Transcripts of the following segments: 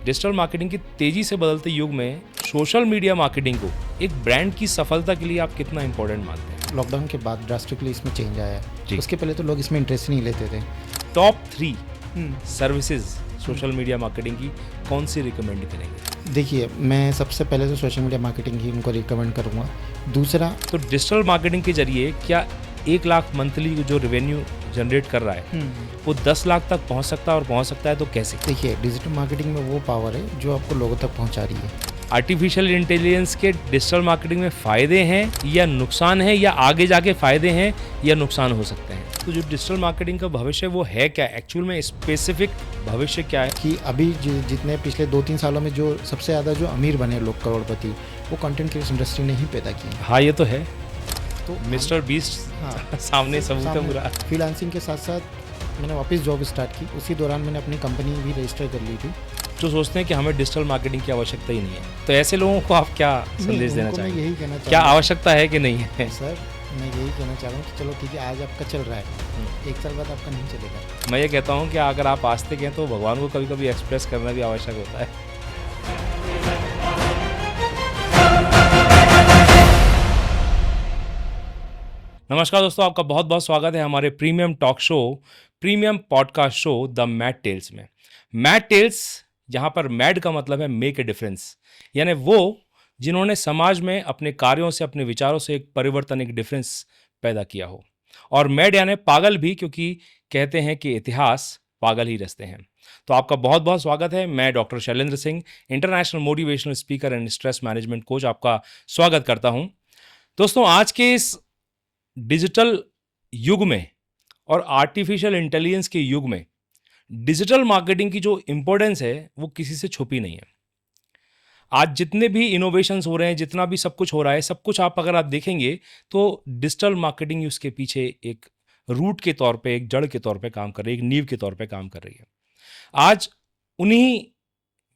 Digital marketing के तेजी से बदलते युग में सोशल मीडिया मार्केटिंग को एक ब्रांड की सफलता के लिए आप कितना इंपॉर्टेंट मानते हैं? लॉकडाउन के बाद ड्रास्टिकली इसमें चेंज आया जी। है। उसके पहले तो लोग इसमें इंटरेस्ट नहीं लेते थे। Top 3 services social media marketing की कौन सी रिकमेंड करेंगे? देखिए, मैं सबसे पहले तो सोशल मीडिया मार्केटिंग ही उनको रिकमेंड करूँगा। दूसरा, तो डिजिटल मार्केटिंग के जरिए क्या 1 लाख मंथली जो रेवेन्यू जनरेट कर रहा है वो 10 लाख तक पहुंच सकता है, और पहुंच सकता है तो कैसे? देखिए, डिजिटल मार्केटिंग में वो पावर है जो आपको लोगों तक पहुंचा रही है। आर्टिफिशियल इंटेलिजेंस के डिजिटल मार्केटिंग में फ़ायदे हैं या नुकसान है, या आगे जाके फ़ायदे हैं या नुकसान हो सकते हैं? तो जो डिजिटल मार्केटिंग का भविष्य वो है क्या एक्चुअल में, स्पेसिफिक भविष्य क्या है? कि अभी जितने पिछले 2-3 सालों में जो सबसे ज़्यादा जो अमीर बने लोग, करोड़पति, वो कंटेंट क्रिएशन इंडस्ट्री ने ही पैदा की। हाँ, ये तो है। तो मिस्टर बीस्ट सामने सबूत है पूरा। फ्रीलांसिंग के साथ साथ मैंने वापस जॉब स्टार्ट की। उसी दौरान मैंने अपनी कंपनी भी रजिस्टर कर ली थी। जो सोचते हैं कि हमें डिजिटल मार्केटिंग की आवश्यकता ही नहीं है, तो ऐसे लोगों को आप क्या संदेश देना उनको मैं चाहेंगे? यही कहना क्या चाहूँगा आवश्यकता है कि नहीं है? सर, मैं यही कहना चाह रहा हूँ कि चलो ठीक है, आज आपका चल रहा है, 1 साल बाद आपका नहीं चलेगा। मैं ये कहता हूँ कि अगर आप आस्तिक हैं तो भगवान को कभी कभी एक्सप्रेस करना भी आवश्यक होता है। नमस्कार दोस्तों, आपका बहुत बहुत स्वागत है हमारे premium talk show, premium podcast show the mad tales में। मैड टेल्स, यहाँ पर मैड का मतलब है मेक ए डिफरेंस, यानी वो जिन्होंने समाज में अपने कार्यों से, अपने विचारों से एक परिवर्तन, एक डिफरेंस पैदा किया हो। और मैड यानी पागल भी, क्योंकि कहते हैं कि इतिहास पागल ही रचते हैं। तो आपका बहुत बहुत स्वागत है। मैं doctor Shailendra Singh, international motivational speaker and stress management coach, आपका स्वागत करता हूँ। दोस्तों, आज के इस डिजिटल युग में और आर्टिफिशियल इंटेलिजेंस के युग में डिजिटल मार्केटिंग की जो इंपॉर्टेंस है वो किसी से छुपी नहीं है। आज जितने भी इनोवेशंस हो रहे हैं, जितना भी सब कुछ हो रहा है, सब कुछ अगर आप देखेंगे तो डिजिटल मार्केटिंग उसके पीछे एक रूट के तौर पे, एक जड़ के तौर पे काम कर रही है, एक नींव के तौर पे काम कर रही है। आज उन्हीं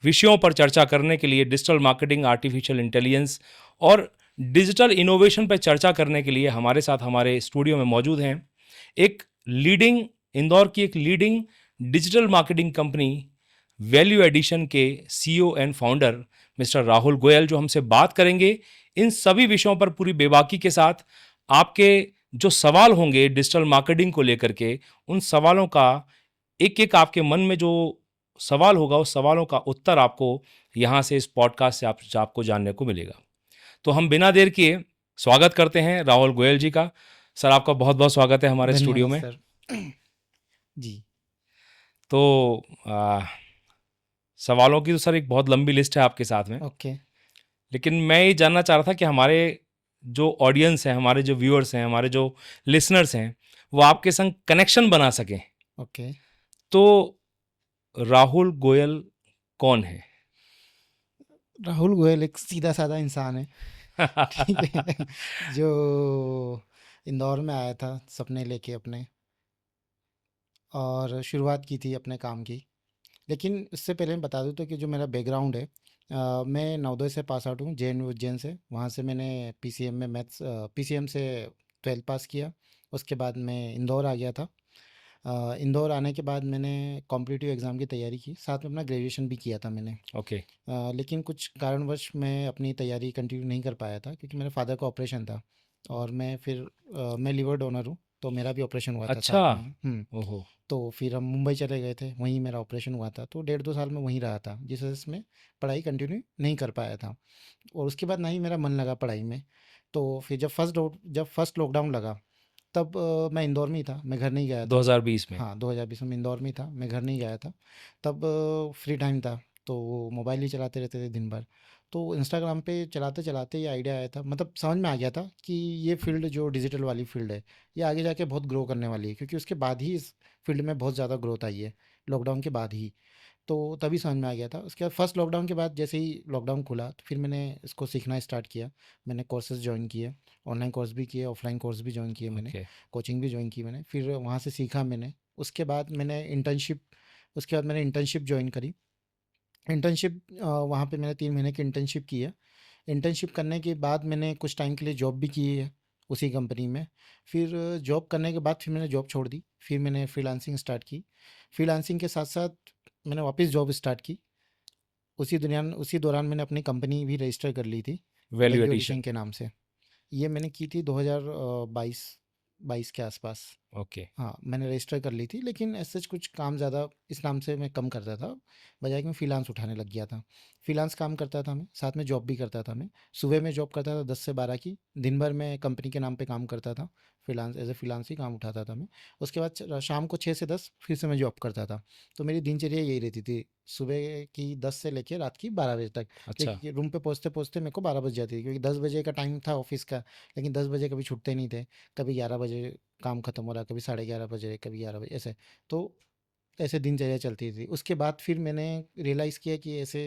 विषयों पर चर्चा करने के लिए, डिजिटल मार्केटिंग, आर्टिफिशियल इंटेलिजेंस और डिजिटल इनोवेशन पर चर्चा करने के लिए हमारे साथ हमारे स्टूडियो में मौजूद हैं एक लीडिंग, इंदौर की एक leading digital marketing company value addition के CEO and founder mister Rahul Goyal, जो हमसे बात करेंगे इन सभी विषयों पर पूरी बेबाकी के साथ। आपके जो सवाल होंगे डिजिटल मार्केटिंग को लेकर के, उन सवालों का एक एक, आपके मन में जो सवाल होगा उस सवालों का उत्तर आपको यहाँ से, इस पॉडकास्ट से आपको जानने को मिलेगा। तो हम बिना देर किए स्वागत करते हैं राहुल गोयल जी का। सर, आपका बहुत बहुत स्वागत है हमारे स्टूडियो में। सर जी। तो सवालों की तो सर एक बहुत लंबी लिस्ट है आपके साथ में, ओके। लेकिन मैं ये जानना चाह रहा था कि हमारे जो ऑडियंस हैं, हमारे जो व्यूअर्स हैं, हमारे जो लिसनर्स हैं, वो आपके संग कनेक्शन बना सकें। ओके। तो राहुल गोयल कौन है? राहुल गोयल एक सीधा साधा इंसान है, ठीक है, जो इंदौर में आया था सपने लेके अपने, और शुरुआत की थी अपने काम की। लेकिन उससे पहले मैं बता दूं तो कि जो मेरा बैकग्राउंड है, मैं नवोदय से पास आउट हूँ, JNU उज्जैन से। वहाँ से मैंने PCM में मैथ्स, PCM से 12th पास किया। उसके बाद मैं इंदौर आ गया था। इंदौर आने के बाद मैंने कॉम्पिटिटिव एग्ज़ाम की तैयारी की, साथ में अपना ग्रेजुएशन भी किया था मैंने। ओके। लेकिन कुछ कारणवश मैं अपनी तैयारी कंटिन्यू नहीं कर पाया था, क्योंकि मेरे फादर का ऑपरेशन था। और मैं लिवर डोनर हूँ, तो मेरा भी ऑपरेशन हुआ था अच्छा। साथ में। ओहो। तो फिर हम मुंबई चले गए थे, वहीं मेरा ऑपरेशन हुआ था। तो 1.5-2 साल में वहीं रहा था, जिस वजह से मैं पढ़ाई कंटिन्यू नहीं कर पाया था। और उसके बाद ना ही मेरा मन लगा पढ़ाई में। तो फिर जब फर्स्ट लॉकडाउन लगा, तब मैं इंदौर में ही था, मैं घर नहीं गया था। 2020 में? हाँ, 2020 में इंदौर में ही था, मैं घर नहीं गया था। तब फ्री टाइम था, तो वो मोबाइल ही चलाते रहते थे दिन भर। तो इंस्टाग्राम पे चलाते चलाते ये आइडिया आया था, मतलब समझ में आ गया था कि ये फील्ड, जो डिजिटल वाली फील्ड है, ये आगे जाके बहुत ग्रो करने वाली है, क्योंकि उसके बाद ही इस फील्ड में बहुत ज़्यादा ग्रोथ आई है, लॉकडाउन के बाद ही। तो तभी समझ में आ गया था। उसके बाद फर्स्ट लॉकडाउन के बाद जैसे ही लॉकडाउन खुला, तो फिर मैंने इसको सीखना स्टार्ट किया। मैंने कोर्सेज ज्वाइन किए, ऑनलाइन कोर्स भी किए, ऑफलाइन कोर्स भी ज्वाइन किए मैंने, ओके। कोचिंग भी ज्वाइन की मैंने। फिर वहाँ से सीखा मैंने। उसके बाद मैंने इंटर्नशिप ज्वाइन करी। इंटर्नशिप वहाँ पे मैंने 3 महीने की इंटर्नशिप की है। इंटर्नशिप करने के बाद मैंने कुछ टाइम के लिए जॉब भी की है उसी कंपनी में। फिर जॉब करने के बाद फिर मैंने जॉब छोड़ दी, फिर मैंने फ्रीलांसिंग स्टार्ट की। फ्रीलांसिंग के साथ साथ मैंने वापस जॉब स्टार्ट की। उसी दौरान मैंने अपनी कंपनी भी रजिस्टर कर ली थी, वैल्यू वैल्यू एडिशन। एडिशन के नाम से। ये मैंने की थी 2022 22 के आसपास। ओके। हाँ, मैंने रजिस्टर कर ली थी, लेकिन ऐसा कुछ काम ज़्यादा इस नाम से मैं कम करता था, बजाय कि मैं फ्रीलांस उठाने लग गया था। फ्रीलांस काम करता था मैं, साथ में जॉब भी करता था मैं। सुबह में जॉब करता था 10 से 12 की, दिन भर मैं कंपनी के नाम पे काम करता था, फ्रीलांस एज़ ए फ्रीलांस ही काम उठाता था मैं। उसके बाद शाम को 6 से 10 फिर से मैं जॉब करता था। तो मेरी दिनचर्या यही रहती थी, सुबह की 10 से लेके रात की 12 बजे तक। अच्छा। क्योंकि रूम पे पहुँचते-पहुँचते मेरे को 12 बज जाती थी, क्योंकि 10 बजे का टाइम था ऑफ़िस का, लेकिन 10 बजे कभी छूटते नहीं थे। कभी 11 बजे काम खत्म हो रहा, कभी 11:30 बजे, कभी 11 बजे, ऐसे। तो ऐसे दिनचर्या चलती थी। उसके बाद फिर मैंने रियलाइज़ किया कि ऐसे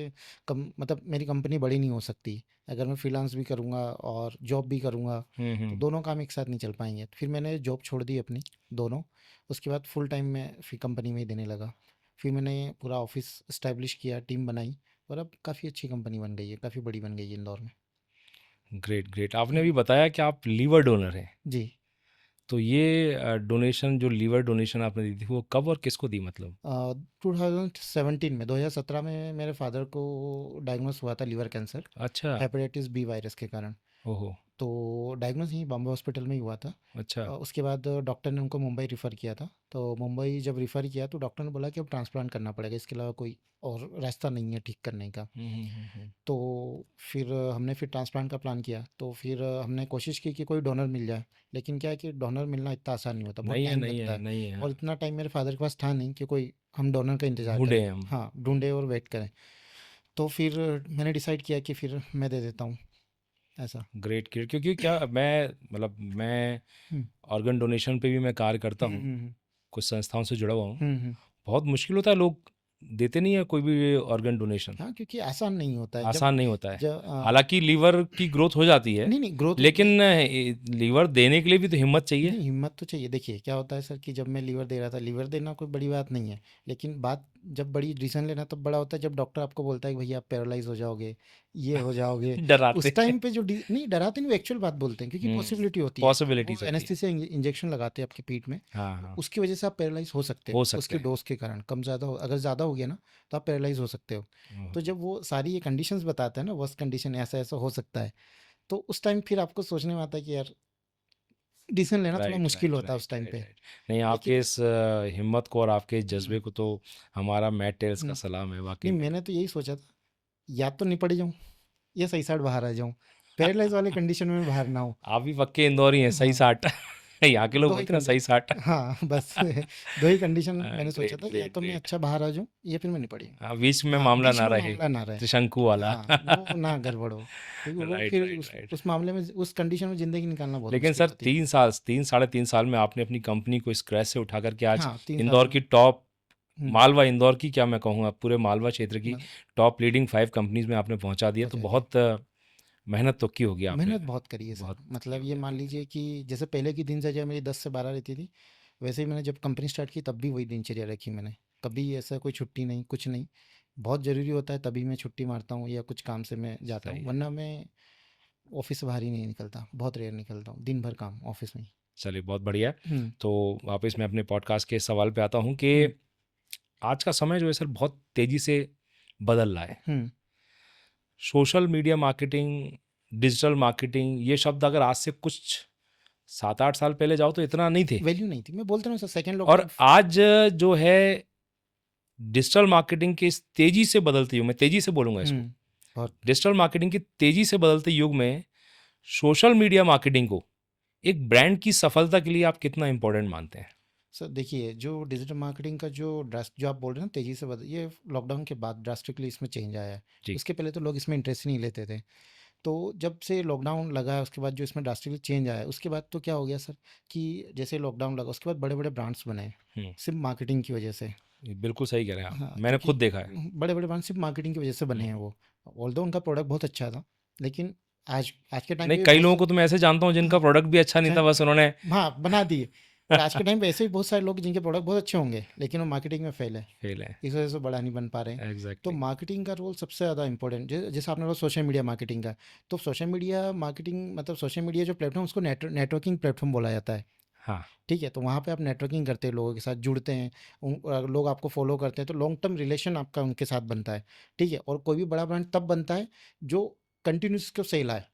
कम मतलब मेरी कंपनी बड़ी नहीं हो सकती। अगर मैं फ्रीलांस भी करूँगा और जॉब भी करूँगा, तो हम्म। दोनों काम एक साथ नहीं चल पाएँगे। फिर मैंने जॉब छोड़ दी अपनी, दोनों। उसके बाद फुल टाइम मैं फिर कंपनी में ही देने लगा। फिर मैंने पूरा ऑफ़िस एस्टैब्लिश किया, टीम बनाई, और अब काफ़ी अच्छी कंपनी बन गई है, काफ़ी बड़ी बन गई है इंदौर में। Great great. आपने हुँ, भी बताया कि आप लीवर डोनर हैं। जी। तो ये डोनेशन, जो लीवर डोनेशन आपने दी थी, वो कब और किसको दी मतलब? 2017 में, 2017 में मेरे फादर को डायग्नोस हुआ था लिवर कैंसर, अच्छा। हेपेटाइटिस बी वायरस के कारण। ओहो। तो डायग्नोस यहीं बॉम्बे हॉस्पिटल में ही हुआ था। अच्छा। उसके बाद डॉक्टर ने उनको मुंबई रेफ़र किया था। तो मुंबई जब रेफ़र किया तो डॉक्टर ने बोला कि अब ट्रांसप्लांट करना पड़ेगा, इसके अलावा कोई और रास्ता नहीं है ठीक करने का। हम्म। तो फिर हमने फिर ट्रांसप्लांट का प्लान किया। तो फिर हमने कोशिश की कि कोई डोनर मिल जाए, लेकिन क्या है कि डोनर मिलना इतना आसान नहीं होता, बहुत नहीं है, टाइम नहीं लगता है, है। नहीं है। और इतना टाइम मेरे फादर के पास था नहीं कि कोई हम डोनर का इंतज़ार ढूंढे करें, हैं हम। हाँ, ढूंढे और वेट करें। तो फिर मैंने डिसाइड किया कि फिर मैं दे देता हूँ, ऐसा। Great great. क्योंकि क्या, मैं मतलब मैं हम्म ऑर्गन डोनेशन पे भी मैं कार्य करता हम्म हूँ, हम्म कुछ संस्थाओं से जुड़ा हुआ हूँ। हम्म। बहुत मुश्किल होता है, लोग देते नहीं है कोई भी ऑर्गन डोनेशन। हाँ, क्योंकि आसान नहीं होता है जब आसान नहीं होता है। जब हालांकि लीवर की ग्रोथ हो जाती है, नहीं नहीं, ग्रोथ होती है। लेकिन लीवर देने के लिए भी तो हिम्मत चाहिए। नहीं, हिम्मत तो चाहिए। देखिए क्या होता है सर, कि जब मैं लीवर दे रहा था, लीवर देना कोई बड़ी बात नहीं है, लेकिन बात जब बड़ी डिसीजन लेना तब बड़ा होता है, जब डॉक्टर आपको बोलता है कि भैया आप पैरालाइज हो जाओगे, ये हो जाओगे। डराते उस हैं। टाइम पे नहीं डराते, नहीं, एक्चुअल बात बोलते हैं, क्योंकि पॉसिबिलिटी होती है। वो पॉसिबिलिटीज होती है। एनेस्थीसिया इंजेक्शन लगाते हैं आपकी पीठ में, हाँ तो हाँ। उसकी वजह से आप पैरालाइज हो सकते हो हो, सकते उसकी हैं। डोज के कारण। कम ज़्यादा हो, अगर ज़्यादा हो गया ना, तो आप पैरालाइज हो सकते हो। ओह, तो जब वो सारी ये कंडीशंस बताते हैं ना, वर्स्ट कंडीशन ऐसा ऐसा हो सकता है, तो उस टाइम फिर आपको सोचने में आता है कि यार डिसीजन लेना थोड़ा राइट मुश्किल राइट होता है राइट उस टाइम राइट पे। राइट। नहीं, आपके लेकिन इस हिम्मत को और आपके इस हुँ, जज्बे को तो हमारा मैट टेल्स का हुँ। सलाम है वाकई नहीं, में। मैंने तो यही सोचा था, या तो निपट जाऊँ या सही साइड बाहर आ जाऊँ। पैरालाइज़ वाले कंडीशन में बाहर ना हूँ। आप भी पक्के इंदौरी हैं, सही हाँ, साठ। यहाँ के लोग 2 ही बोलते हैं ना, सही साठ। कंडीशन, हाँ, बस 2 ही कंडीशन मैंने सोचा ग्रेट था, कि या ग्रेट तो मैं ग्रेट। अच्छा बाहर आ जाऊँ या फिर मैं निपट जाऊँ। हाँ, बीच में हाँ, मामला बीच ना में रहे, मामला ना रहे। त्रिशंकु वाला। हाँ, वो ना गड़बड़ हो, क्योंकि वो राइट फिर राइट उस राइट। उस मामले में, उस कंडीशन में ज़िंदगी निकालना बहुत लेकिन मुश्किल सर, होती है। 3 साल, 3 साढ़े 3 साल में आपने अपनी कंपनी को स्क्रैच से उठा करके आज हाँ, 3 साल इंदौर में। की टॉप, हुँ, मालवा इंदौर की क्या मैं कहूँगा, पूरे मालवा क्षेत्र की मतलब टॉप लीडिंग 5 कंपनीज में आपने पहुंचा दिया। तो पहुँचा दिया। बहुत मेहनत तो की होगी आपने। मेहनत बहुत करी है सर। बहुत की मतलब ये होगी मान आपने। लीजिए कि जैसे पहले की दिनचर्या मेरी 10 से 12 रहती थी, वैसे ही मैंने जब कंपनी स्टार्ट की तब भी वही दिनचर्या रखी मैंने। कभी ऐसा कोई छुट्टी नहीं, कुछ नहीं। बहुत ज़रूरी होता है तभी मैं छुट्टी मारता हूँ या कुछ काम से मैं जाता हूँ, सही है। वरना मैं ऑफ़िस से बाहर ही नहीं निकलता, बहुत रेयर निकलता हूँ। दिन भर काम ऑफ़िस में ही। चलिए, बहुत बढ़िया है। हुँ, तो वापस मैं अपने पॉडकास्ट के सवाल पे आता हूँ कि हुँ, आज का समय जो है सर, बहुत तेज़ी से बदल रहा है। हुँ। Social media marketing, digital marketing, ये शब्द अगर आज से कुछ 7 8 साल पहले जाओ तो इतना नहीं थे। वैल्यू नहीं थी। मैं बोलता हूँ सर, सेकंड और लॉकडाउन आज जो है, डिजिटल मार्केटिंग के इस तेजी से बदलते युग में, तेजी से बोलूंगा इसको, हुँ, बहुत। डिजिटल मार्केटिंग की तेजी से बदलते युग में सोशल मीडिया मार्केटिंग को एक ब्रांड की सफलता के लिए आप कितना इंपॉर्टेंट मानते हैं? सर देखिए, जो डिजिटल मार्केटिंग का जो आप बोल रहे हैं ना, तेज़ी से बदल, ये लॉकडाउन के बाद ड्रास्टिकली इसमें चेंज आया है। जी। उसके पहले तो लोग इसमें इंटरेस्ट ही नहीं लेते थे। तो जब से लॉकडाउन लगा है, उसके बाद जो इसमें ड्रास्टिकली चेंज आया है, उसके बाद तो क्या हो गया सर, कि जैसे लॉकडाउन लगा उसके बाद बड़े-बड़े ब्रांड्स बने, हम्म। सिर्फ़ मार्केटिंग की वजह से। ये बिल्कुल सही कह रहे हैं आप, हाँ, मैंने क्योंकि खुद देखा है। बड़े-बड़े ब्रांड सिर्फ़ मार्केटिंग की वजह से बने हैं हम्म। वो। ऑल्दो उनका प्रोडक्ट बहुत अच्छा था, लेकिन आज आज के टाइम नहीं, पे कई बहुत लोगों से, को तो मैं ऐसे जानता हूँ जिनका हाँ, प्रोडक्ट भी अच्छा नहीं अच्छा, था, बस उन्होंने हाँ, बना दिए। और आज के टाइम पे ऐसे भी बहुत सारे लोग जिनके प्रोडक्ट बहुत अच्छे होंगे, लेकिन वो मार्केटिंग में फ़ेल है। फेल है। इस वजह से बड़ा नहीं बन पा रहे हैं। तो एग्जैक्टली। मार्केटिंग का रोल सबसे ज़्यादा इंपॉर्टेंट, जैसे आपने बोला सोशल मीडिया मार्केटिंग का, तो सोशल मीडिया मार्केटिंग मतलब सोशल मीडिया जो प्लेटफॉर्म, उसको नेटवर्किंग प्लेटफॉर्म बोला जाता है। हाँ, ठीक है? तो वहाँ पे आप नेटवर्किंग करते हैं, लोगों के साथ जुड़ते हैं, लोग आपको फॉलो करते हैं, तो लॉन्ग टर्म रिलेशन आपका उनके साथ बनता है, ठीक है? और कोई भी बड़ा ब्रांड तब बनता है जो कंटिन्यूस उसको सेल आए,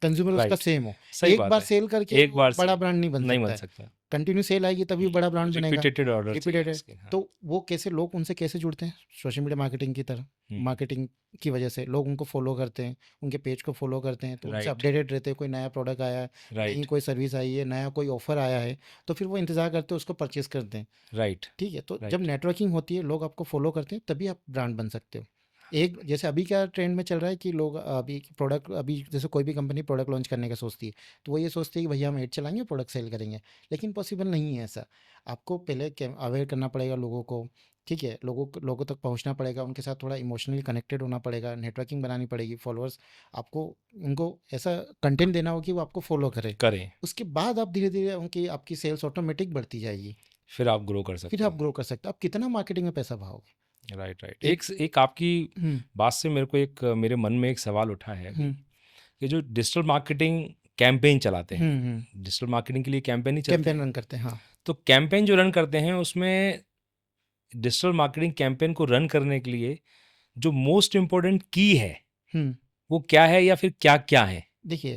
कंज्यूमर उसका राइट, सेम हो। सही एक बात बार है। सेल करके एक वो बार बड़ा से ब्रांड नहीं बन नहीं सकता बन है। सकता। कंटिन्यू सेल आएगी तभी बड़ा ब्रांड बनेगा। रिपीटेटेड ऑर्डर चाहिए रिपीटेड है। उसके। हाँ। तो वो कैसे लोग उनसे कैसे जुड़ते हैं? सोशल मीडिया मार्केटिंग की तरह। हुँ, मार्केटिंग की वजह से लोग उनको फॉलो करते हैं, उनके पेज को फॉलो करते हैं, तो उनसे राइट, अपडेटेड रहते हैं, कोई नया प्रोडक्ट आया है, नई राइट, कोई सर्विस आई है, नया कोई ऑफर आया है, तो फिर वो इंतज़ार करते हैं, उसको परचेज़ करते हैं। राइट, ठीक है? तो जब राइट। नेटवर्किंग होती है, लोग आपको फॉलो करते हैं, तभी आप ब्रांड बन सकते हो। एक जैसे अभी क्या ट्रेंड में चल रहा है कि लोग अभी प्रोडक्ट, अभी जैसे कोई भी कंपनी प्रोडक्ट लॉन्च करने का सोचती है, तो वो ये सोचती है कि भैया हम ऐड चलाएँगे, प्रोडक्ट सेल करेंगे। लेकिन पॉसिबल नहीं है ऐसा। आपको पहले क्या अवेयर करना पड़ेगा लोगों को, ठीक है? लोगों तक पहुँचना पड़ेगा, उनके साथ थोड़ा इमोशनली कनेक्टेड होना पड़ेगा, नेटवर्किंग बनानी पड़ेगी, फॉलोअर्स आपको उनको ऐसा कंटेंट देना होगा कि वो आपको फॉलो करें। करें, उसके बाद आप धीरे-धीरे उनकी आपकी सेल्स ऑटोमेटिक बढ़ती जाएगी। फिर आप ग्रो कर फिर सकते आप हो। ग्रो कर सकते हो। आप कितना मार्केटिंग में पैसा बहाओगे? Right, right. एक एक आपकी हुँ, बात से मेरे को एक मेरे मन में एक सवाल उठा है अभी, हुँ, कि जो डिजिटल मार्केटिंग कैंपेन चलाते हैं, हुँ। डिजिटल मार्केटिंग के लिए कैंपेन ही चलते कैंपेन हैं। रन करते हैं, हाँ। तो कैंपेन जो रन करते हैं उसमें डिजिटल मार्केटिंग कैंपेन को रन करने के लिए जो मोस्ट इम्पोर्टेंट की है, हुँ, वो क्या है या फिर क्या-क्या है? देखिए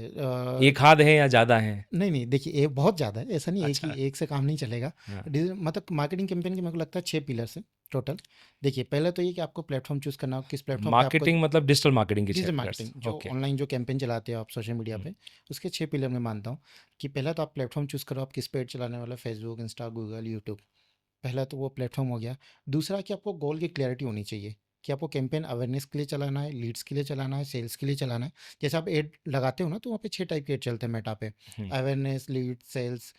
एक आध है या ज़्यादा हैं? नहीं, नहीं, देखिए ये बहुत ज़्यादा है, ऐसा नहीं, अच्छा, एक से काम नहीं चलेगा। हाँ। मतलब मार्केटिंग कैंपेन के मेरे को लगता है 6 पिलर्स हैं टोटल। देखिए, पहले तो ये कि आपको प्लेटफ़ॉर्म चूज़ करना हो, किस प्लेटफ़ॉर्म पे आपको मार्केटिंग मतलब डिजिटल मार्केटिंग के 6 डिजिटल पिलर्स। मार्केटिंग जो ओके। ऑनलाइन जो कैंपेन चलाते हो आप सोशल मीडिया हुँ, पे, उसके 6 पिलर मैं मानता हूँ कि पहला तो आप प्लेटफ़ॉर्म चूज़ करो, आप किस पे ऐड चलाने वाले हो, फेसबुक, इंस्टा, गूगल, यूट्यूब। पहला तो वो प्लेटफॉर्म हो गया। दूसरा कि आपको गोल की क्लैरिटी होनी चाहिए कि आपको कैंपेन अवेयरनेस के लिए चलाना है, लीड्स के लिए चलाना है, सेल्स के लिए चलाना है। जैसे आप ऐड लगाते हो ना, तो वहाँ पे 6 टाइप के ऐड चलते हैं मेटा पे। हुँ। अवेयरनेस, लीड, सेल्स,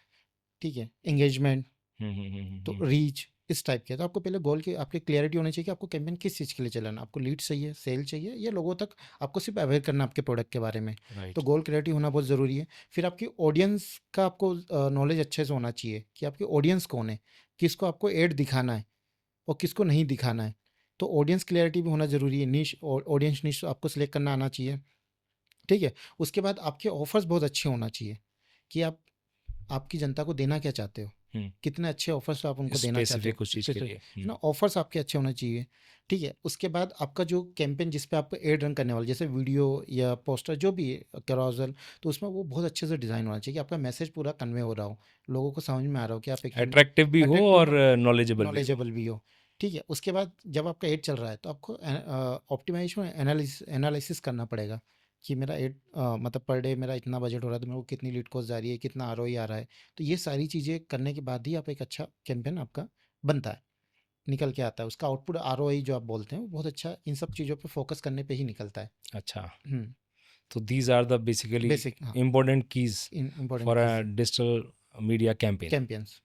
ठीक है? एंगेजमेंट, हुँ, हुँ, हुँ, हुँ, तो हुँ। रीच, इस टाइप के। तो आपको पहले गोल की आपकी क्लैरिटी होनी चाहिए कि आपको कैंपेन किस चीज़ के लिए चलाना है। आपको लीड्स चाहिए, सेल चाहिए, या लोगों तक आपको सिर्फ अवेयर करना है आपके प्रोडक्ट के बारे में। तो राइट, गोल क्लैरिटी होना बहुत ज़रूरी है। फिर आपकी ऑडियंस का आपको नॉलेज अच्छे से होना चाहिए कि आपकी ऑडियंस कौन है, किसको आपको ऐड दिखाना है और किसको नहीं दिखाना है। तो ऑडियंस क्लैरिटी भी होना ज़रूरी है, निश ऑडियंस निश आपको सिलेक्ट करना आना चाहिए, ठीक है? उसके बाद आपके ऑफ़र्स बहुत अच्छे होना चाहिए कि आप आपकी जनता को देना क्या चाहते हो? हुँ। कितने अच्छे ऑफ़र्स आप उनको देना चाहते स्पेसिफिक हो? उस चीज़ के स्पेसिफिक, लिए। है हुँ, ना? ऑफ़र्स आपके अच्छे होने चाहिए, ठीक है? उसके बाद आपका जो कैंपेन जिस पे आप ऐड रन करने वाले, जैसे वीडियो या पोस्टर जो भी है, कैरोसेल, तो उसमें वो बहुत अच्छे से डिज़ाइन होना चाहिए कि आपका मैसेज पूरा कन्वे हो रहा हो, लोगों को समझ में आ रहा हो कि आप एक्चुअल में अट्रैक्टिव भी हो अट्रैक्टिव और हो, नॉलेजेबल भी हो। नॉलेजेबल भी हो, ठीक है? उसके बाद जब आपका ऐड चल रहा है, तो आपको ऑप्टिमाइज़ेशन एनालिसिस करना पड़ेगा कि मेरा ऐड मतलब पर डे मेरा इतना बजट हो रहा है, तो मेरे को कितनी लीड कॉस्ट जा रही है, कितना आरओई आ रहा है। तो ये सारी चीज़ें करने के बाद ही आप एक अच्छा कैंपेन आपका बनता है, निकल के आता है। उसका आउटपुट आरओआई जो आप बोलते हैं, वो बहुत अच्छा इन सब चीज़ों पे फ़ोकस करने पे ही निकलता है। अच्छा, हुँ, तो these are the basically basic, हाँ, important keys important for a keys, digital media campaign. Campaigns.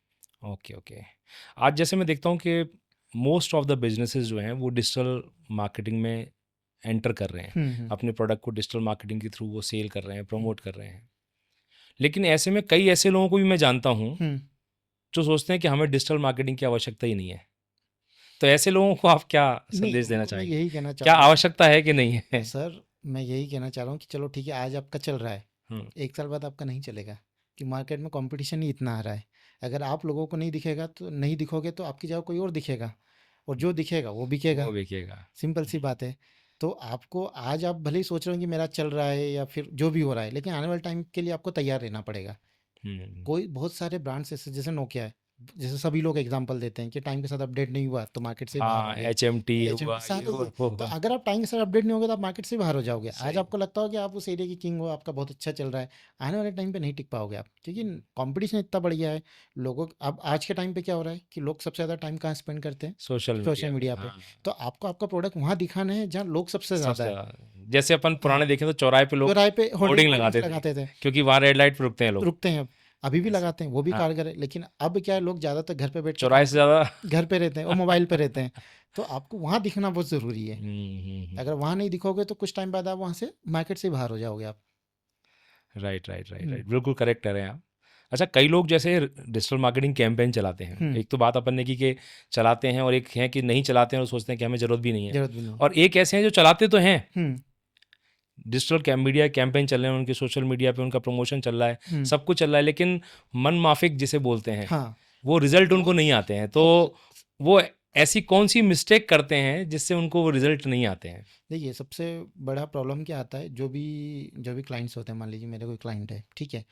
Okay, okay. आज जैसे मैं देखता हूँ कि मोस्ट ऑफ द बिज़नेसेस जो हैं वो डिजिटल मार्केटिंग में एंटर कर रहे हैं। हुँ, हुँ, अपने प्रोडक्ट को डिजिटल मार्केटिंग के थ्रू वो सेल कर रहे हैं, हुँ, प्रमोट कर रहे हैं। लेकिन ऐसे में कई ऐसे लोगों को भी मैं जानता हूँ हुँ। जो सोचते हैं कि हमें डिजिटल मार्केटिंग की आवश्यकता ही नहीं है। तो ऐसे लोगों को आप क्या नहीं, संदेश देना उनको मैं चाहेंगे? यही कहना क्या चाहूँगा आवश्यकता है कि नहीं है? सर, मैं यही कहना चाह रहा हूँ कि चलो ठीक है, आज आपका चल रहा है, हुँ, 1 साल बाद आपका नहीं चलेगा, कि मार्केट में कॉम्पिटिशन ही इतना आ रहा है। अगर आप लोगों को नहीं दिखेगा, तो नहीं दिखोगे, तो आपकी जगह कोई और दिखेगा, और जो दिखेगा वो बिकेगा। वो देखिएगा। सिंपल सी बात है। तो आपको आज आप भले ही सोच रहे हो कि मेरा चल रहा है या फिर जो भी हो रहा है, लेकिन आने वाले टाइम के लिए आपको तैयार रहना पड़ेगा। हुँ, कोई बहुत सारे ब्रांड्स ऐसे, जैसे नोकिया है, जैसे सभी लोग एग्जांपल देते हैं कि टाइम के साथ अपडेट नहीं हुआ तो मार्केट से बाहर हो हाँ, गए। एचएमटी एचएमटी हुआ, ये सारे हुआ, ये, वो तो हुआ। अगर आप टाइम के साथ अपडेट नहीं होगे तो आप मार्केट से बाहर हो जाओगे। आज सही। आपको लगता हो कि आप उस एरिया की किंग हो, आपका बहुत अच्छा चल रहा है, आने वाले टाइम पे नहीं टिक पाओगे आप, क्योंकि कंपटीशन इतना बढ़ गया है। लोगों, अब आज के टाइम पे क्या हो रहा है कि लोग सबसे ज़्यादा टाइम कहाँ स्पेंड करते हैं? सोशल सोशल मीडिया पे, मीडिया पे। हाँ। तो आपको आपका प्रोडक्ट वहाँ दिखाना है जहाँ लोग सबसे सबसे ज़्यादा है। ज़्यादा जैसे अपन हाँ, पुराने देखें तो चौराहे पे लोग चौराहे पे होर्डिंग होर्डिंग होर्डिंग्स लगाते थे, लगाते थे, क्योंकि वहाँ रेड लाइट पे रुकते हैं लोग। रुकते हैं। अभी भी ऐसे लगाते हैं, वो भी हाँ, कारगर है, लेकिन अब क्या है, लोग ज़्यादातर घर पे बैठ के चौराहे काम से ज़्यादा घर पे रहते हैं और मोबाइल पे रहते हैं। तो आपको वहाँ दिखना बहुत ज़रूरी है। अगर वहाँ नहीं दिखोगे तो कुछ टाइम बाद आप वहाँ से मार्केट से बाहर हो जाओगे आप। राइट, राइट, राइट, हुँ, राइट, बिल्कुल करेक्ट कह रहे हैं आप। अच्छा, कई लोग जैसे डिजिटल मार्केटिंग कैंपेन चलाते हैं। हुँ, एक तो बात अपन ने की कि चलाते हैं और एक है कि नहीं चलाते हैं और सोचते हैं कि हमें ज़रूरत भी नहीं है। ज़रूरत भी नहीं है। और एक ऐसे हैं जो चलाते तो हैं, हुँ, डिजिटल मीडिया कैंपेन चल रहे हैं, उनके सोशल मीडिया पे उनका प्रमोशन चल रहा है, सब कुछ चल रहा है, लेकिन मन माफिक जिसे बोलते हैं हाँ वो रिजल्ट उनको वो नहीं आते हैं। तो सबसे वो ऐसी कौन सी मिस्टेक करते हैं जिससे उनको वो रिजल्ट नहीं आते हैं? देखिए सबसे बड़ा प्रॉब्लम क्या आता है, जो भी क्लाइंट्स होते हैं, मान लीजिए मेरे कोई क्लाइंट है, ठीक है,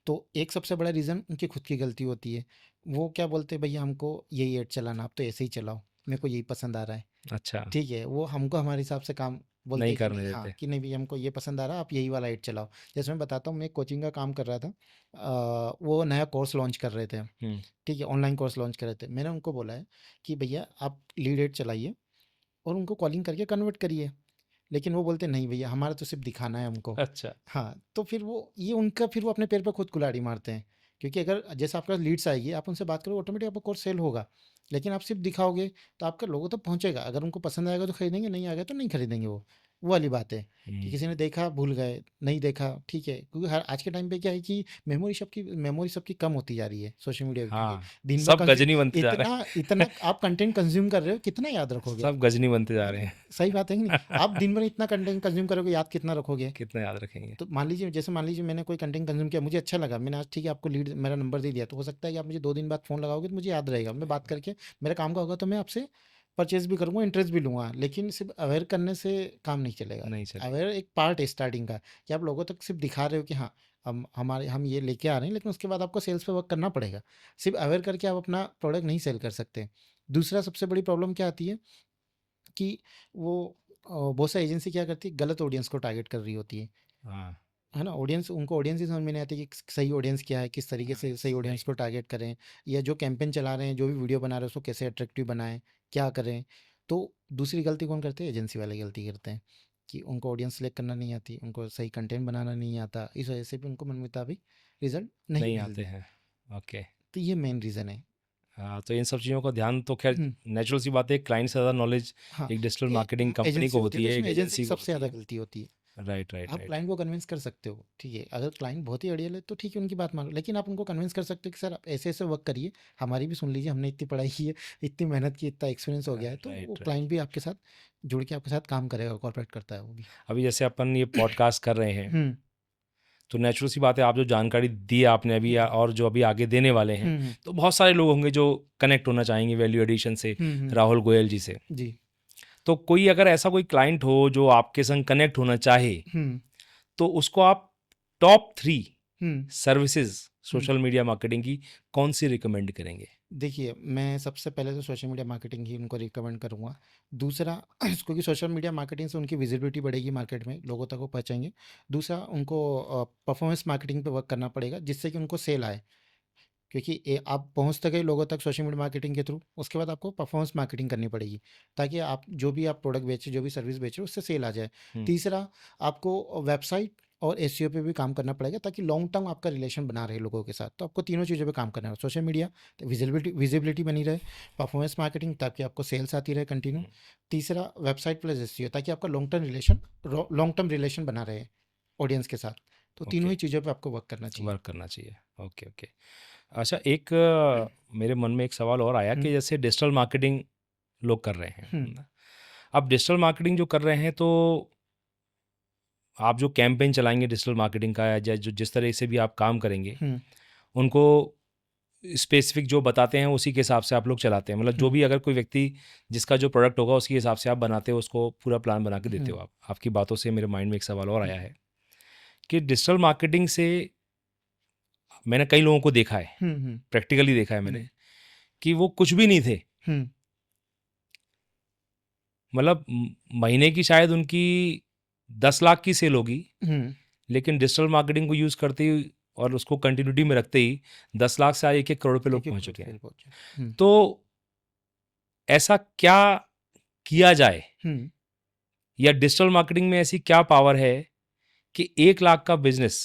तो एक सबसे बड़ा रीज़न उनकी खुद की गलती होती है। वो क्या बोलते हैं, भैया हमको यही ऐड चलाना, आप तो ऐसे ही चलाओ, मेरे को यही पसंद आ रहा है, अच्छा, ठीक है, वो हमको हमारे हिसाब से काम बोलते नहीं हैं कि करने नहीं, हाँ, देते। कि नहीं भैया हमको ये पसंद आ रहा है, आप यही वाला ऐड चलाओ। जैसे मैं बताता हूँ, मैं एक कोचिंग का काम कर रहा था, वो नया कोर्स लॉन्च कर रहे थे, हुँ, ठीक है, ऑनलाइन कोर्स लॉन्च कर रहे थे। मैंने उनको बोला है कि भैया आप लीड ऐड चलाइए और उनको कॉलिंग करके कन्वर्ट करिए। लेकिन वो बोलते नहीं भैया हमारा तो सिर्फ दिखाना है हमको। अच्छा, हाँ, तो फिर वो अपने पैर पर खुद कुल्हाड़ी मारते हैं, क्योंकि अगर जैसे आपके पास लीड्स आएगी, आप उनसे बात करोगे, ऑटोमेटिक आपका कोर्स सेल होगा। लेकिन आप सिर्फ दिखाओगे तो आपका लोगों तक पहुंचेगा, अगर उनको पसंद आएगा तो खरीदेंगे, नहीं आएगा तो नहीं खरीदेंगे। वो वाली बात है कि हुँ, किसी ने देखा भूल गए, नहीं देखा ठीक है, क्योंकि हर आज के टाइम पे क्या है कि मेमोरी सबकी कम होती जा रही है सोशल मीडिया की, क्योंकि हाँ, दिन भर सब गजनी बनते जा रहे इतना इतना आप कंटेंट कंज्यूम कर रहे हो, कितना याद हैं, रखोगे? सब गजनी बनते जा है रहे ना? हैं। सही बात है कि नहीं? आप दिन भर इतना कंटेंट कंज्यूम करोगे, याद कितना रखोगे? कितना याद रखेंगे? तो मान लीजिए मैंने कोई कंटेंट कंज्यूम किया, मुझे अच्छा लगा, मैंने आज ठीक है आपको लीड मेरा नंबर दे दिया, तो हो सकता है कि आप मुझे 2 दिन बाद फ़ोन लगाओगे तो मुझे याद रहेगा, मैं बात करके मेरा काम का होगा तो मैं आपसे परचेज़ भी करूँगा, इंटरेस्ट भी लूँगा। लेकिन सिर्फ़ अवेयर करने से काम नहीं चलेगा। नहीं चलेगा। अवेयर एक पार्ट है स्टार्टिंग का, कि आप लोगों तक सिर्फ़ दिखा रहे हो कि हाँ, हम ये लेके आ रहे हैं, लेकिन उसके बाद आपको सेल्स पे वर्क करना पड़ेगा। सिर्फ़ अवेयर करके आप अपना प्रोडक्ट नहीं सेल कर सकते। दूसरा सबसे बड़ी प्रॉब्लम क्या आती है कि वो बहुत सारी एजेंसी क्या करती है, गलत ऑडियंस को टारगेट कर रही होती हाँ, है ना? उनको ऑडियंस ही समझ में नहीं आती कि सही ऑडियंस क्या है, किस तरीके हाँ, से सही सही। ऑडियंस को टारगेट करें, या जो कैंपेन चला रहे हैं, जो भी वीडियो बना रहे हैं, उसको कैसे अट्रैक्टिव बनाएँ, क्या करें? तो दूसरी गलती कौन करते हैं? एजेंसी वाले गलती करते हैं कि उनको ऑडियंस सेलेक्ट करना नहीं आती, उनको सही कंटेंट बनाना नहीं आता, इस वजह से भी उनको मन मुताबिक रिज़ल्ट नहीं नहीं आते मिलते। हैं। ओके। तो ये मेन रीज़न है। हाँ, तो इन सब चीज़ों का ध्यान तो ख़ैर हुँ, नेचुरल सी बात है, क्लाइंट से ज़्यादा नॉलेज हाँ, एक डिजिटल ये मार्केटिंग कंपनी एजेंसी को होती है, होती तो है, एक इसमें एजेंसी की एजेंसी को सबसे होती ज़्यादा है। गलती होती है। राइट, राइट, आप राइट। क्लाइंट को कन्विंस कर सकते हो, ठीक है, अगर क्लाइंट बहुत ही अड़ियल है तो ठीक है, उनकी बात मानो, लेकिन आप उनको कन्विंस कर सकते हो कि सर आप ऐसे ऐसे वर्क करिए, हमारी भी सुन लीजिए, हमने इतनी पढ़ाई की है, इतनी मेहनत की, इतना एक्सपीरियंस हो गया है, तो वो राइट, राइट। क्लाइंट भी आपके साथ जुड़ के आपके साथ काम करेगा, कॉर्पोरेट करता है वो भी। अभी जैसे अपन ये पॉडकास्ट कर रहे हैं, हम्म तो नेचुरल सी बात है, आप जो जानकारी दी है आपने अभी हम्म और जो अभी आगे देने वाले हैं, हम्म तो बहुत सारे लोग होंगे जो कनेक्ट होना चाहेंगे वैल्यू एडिशन से, हम्म, राहुल गोयल जी से। जी, तो कोई अगर ऐसा कोई क्लाइंट हो जो आपके संग कनेक्ट होना चाहे, हम्म तो उसको आप टॉप 3 हम्म सर्विसेज़ हम्म। सोशल मीडिया मार्केटिंग की कौन-सी रिकमेंड करेंगे? देखिए, मैं सबसे पहले तो सोशल मीडिया मार्केटिंग ही उनको रिकमेंड करूँगा। दूसरा क्योंकि सोशल मीडिया मार्केटिंग से उनकी विजिबिलिटी बढ़ेगी मार्केट में, लोगों तक वो पहुँचेंगे। दूसरा उनको परफॉर्मेंस मार्केटिंग पे वर्क करना पड़ेगा, जिससे कि उनको सेल आए। क्योंकि आप पहुँच तो गए लोगों तक सोशल मीडिया मार्केटिंग के थ्रू, उसके बाद आपको परफॉर्मेंस मार्केटिंग करनी पड़ेगी, ताकि आप प्रोडक्ट बेच रहे, जो भी सर्विस बेच रहे हो, उससे सेल आ जाए। हुँ, तीसरा, आपको वेबसाइट और एसईओ पे भी काम करना पड़ेगा, ताकि लॉन्ग टर्म आपका रिलेशन बना रहे लोगों के साथ। तो आपको तीनों चीज़ों पे काम करना है, सोशल मीडिया तो विजिबिलिटी बनी रहे, परफॉर्मेंस मार्केटिंग ताकि आपको सेल्स आती रहे कंटिन्यू, हुँ, तीसरा वेबसाइट प्लस एसईओ ताकि आपका लॉन्ग टर्म रिलेशन बना रहे ऑडियंस के साथ। तो तीनों ओके, ही चीज़ों पे आपको वर्क करना चाहिए। वर्क करना चाहिए। Okay, okay. अच्छा, एक मेरे मन में एक सवाल और आया हुँ, कि जैसे डिजिटल मार्केटिंग लोग कर रहे हैं, हुँ, है ना? अब डिजिटल मार्केटिंग जो कर रहे हैं, तो आप जो कैंपेन चलाएँगे डिजिटल मार्केटिंग का, या जो जिस तरह से भी आप काम करेंगे, हुँ, उनको स्पेसिफिक जो बताते हैं उसी के हिसाब से आप लोग चलाते हैं, मतलब जो हुँ, भी अगर कोई व्यक्ति जिसका जो प्रोडक्ट होगा उसके हिसाब से आप बनाते हो, उसको पूरा प्लान बना के देते हुँ, हो आप। आपकी बातों से मेरे माइंड में एक सवाल और हुँ, आया है कि डिजिटल मार्केटिंग से मैंने कई लोगों को देखा है, हुँ, हुँ, प्रैक्टिकली देखा है मैंने, हुँ, कि वो कुछ भी नहीं थे, हुँ, मतलब महीने की शायद उनकी 10 लाख की सेल होगी, हुँ, लेकिन डिजिटल मार्केटिंग को यूज़ करते ही और उसको कंटिन्यूटी में रखते ही 10 लाख से आज 1-1 करोड़ पे लोग 1-1 पहुंच करोड़ चुके हैं। सेल पहुँचे। हुँ, तो ऐसा क्या किया जाए, हुँ, या डिजिटल मार्केटिंग में ऐसी क्या पावर है कि 1 लाख का बिजनेस,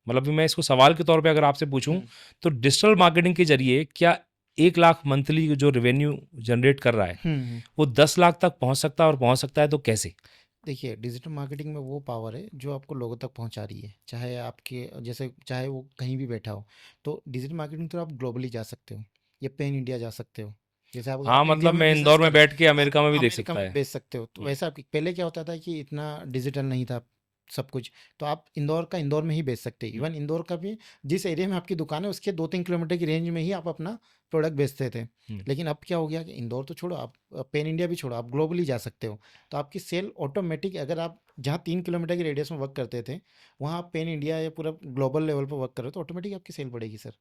मतलब भी मैं इसको सवाल के तौर पे अगर आपसे पूछूं, हुँ, तो डिजिटल मार्केटिंग के जरिए क्या 1 लाख मंथली जो रेवेन्यू जनरेट कर रहा है हुँ, हुँ। वो 10 लाख तक पहुंच सकता है, और पहुंच सकता है तो कैसे? देखिए, डिजिटल मार्केटिंग में वो पावर है जो आपको लोगों तक पहुँचा रही है। चाहे वो कहीं भी बैठा हो। तो डिजिटल मार्केटिंग थ्रू आप ग्लोबली जा सकते हो, या पैन इंडिया जा सकते हो। जैसे आप अगर हाँ, आप इंडिया मतलब में मैं बिज़नेस इंदौर में कर बैठ के हाँ, अमेरिका में भी देख अमेरिका सकता में है। बेच सकते हो। तो हम्म, वैसा पहले क्या होता था कि इतना डिजिटल नहीं था। सब कुछ। तो आप इंदौर का इंदौर में ही बेच सकते हैं। इवन इंदौर का भी जिस एरिया में आपकी दुकान है उसके 2-3 किलोमीटर की रेंज में ही आप अपना प्रोडक्ट बेचते थे। लेकिन अब क्या हो गया कि इंदौर तो छोड़ो, आप पैन इंडिया भी छोड़ो, आप ग्लोबली जा सकते हो। तो आपकी सेल ऑटोमेटिक, अगर आप जहाँ 3 किलोमीटर की रेडियस में वर्क करते थे वहाँ आप पैन इंडिया या पूरा ग्लोबल लेवल पर वर्क कर रहे हो तो ऑटोमेटिक आपकी सेल बढ़ेगी सर।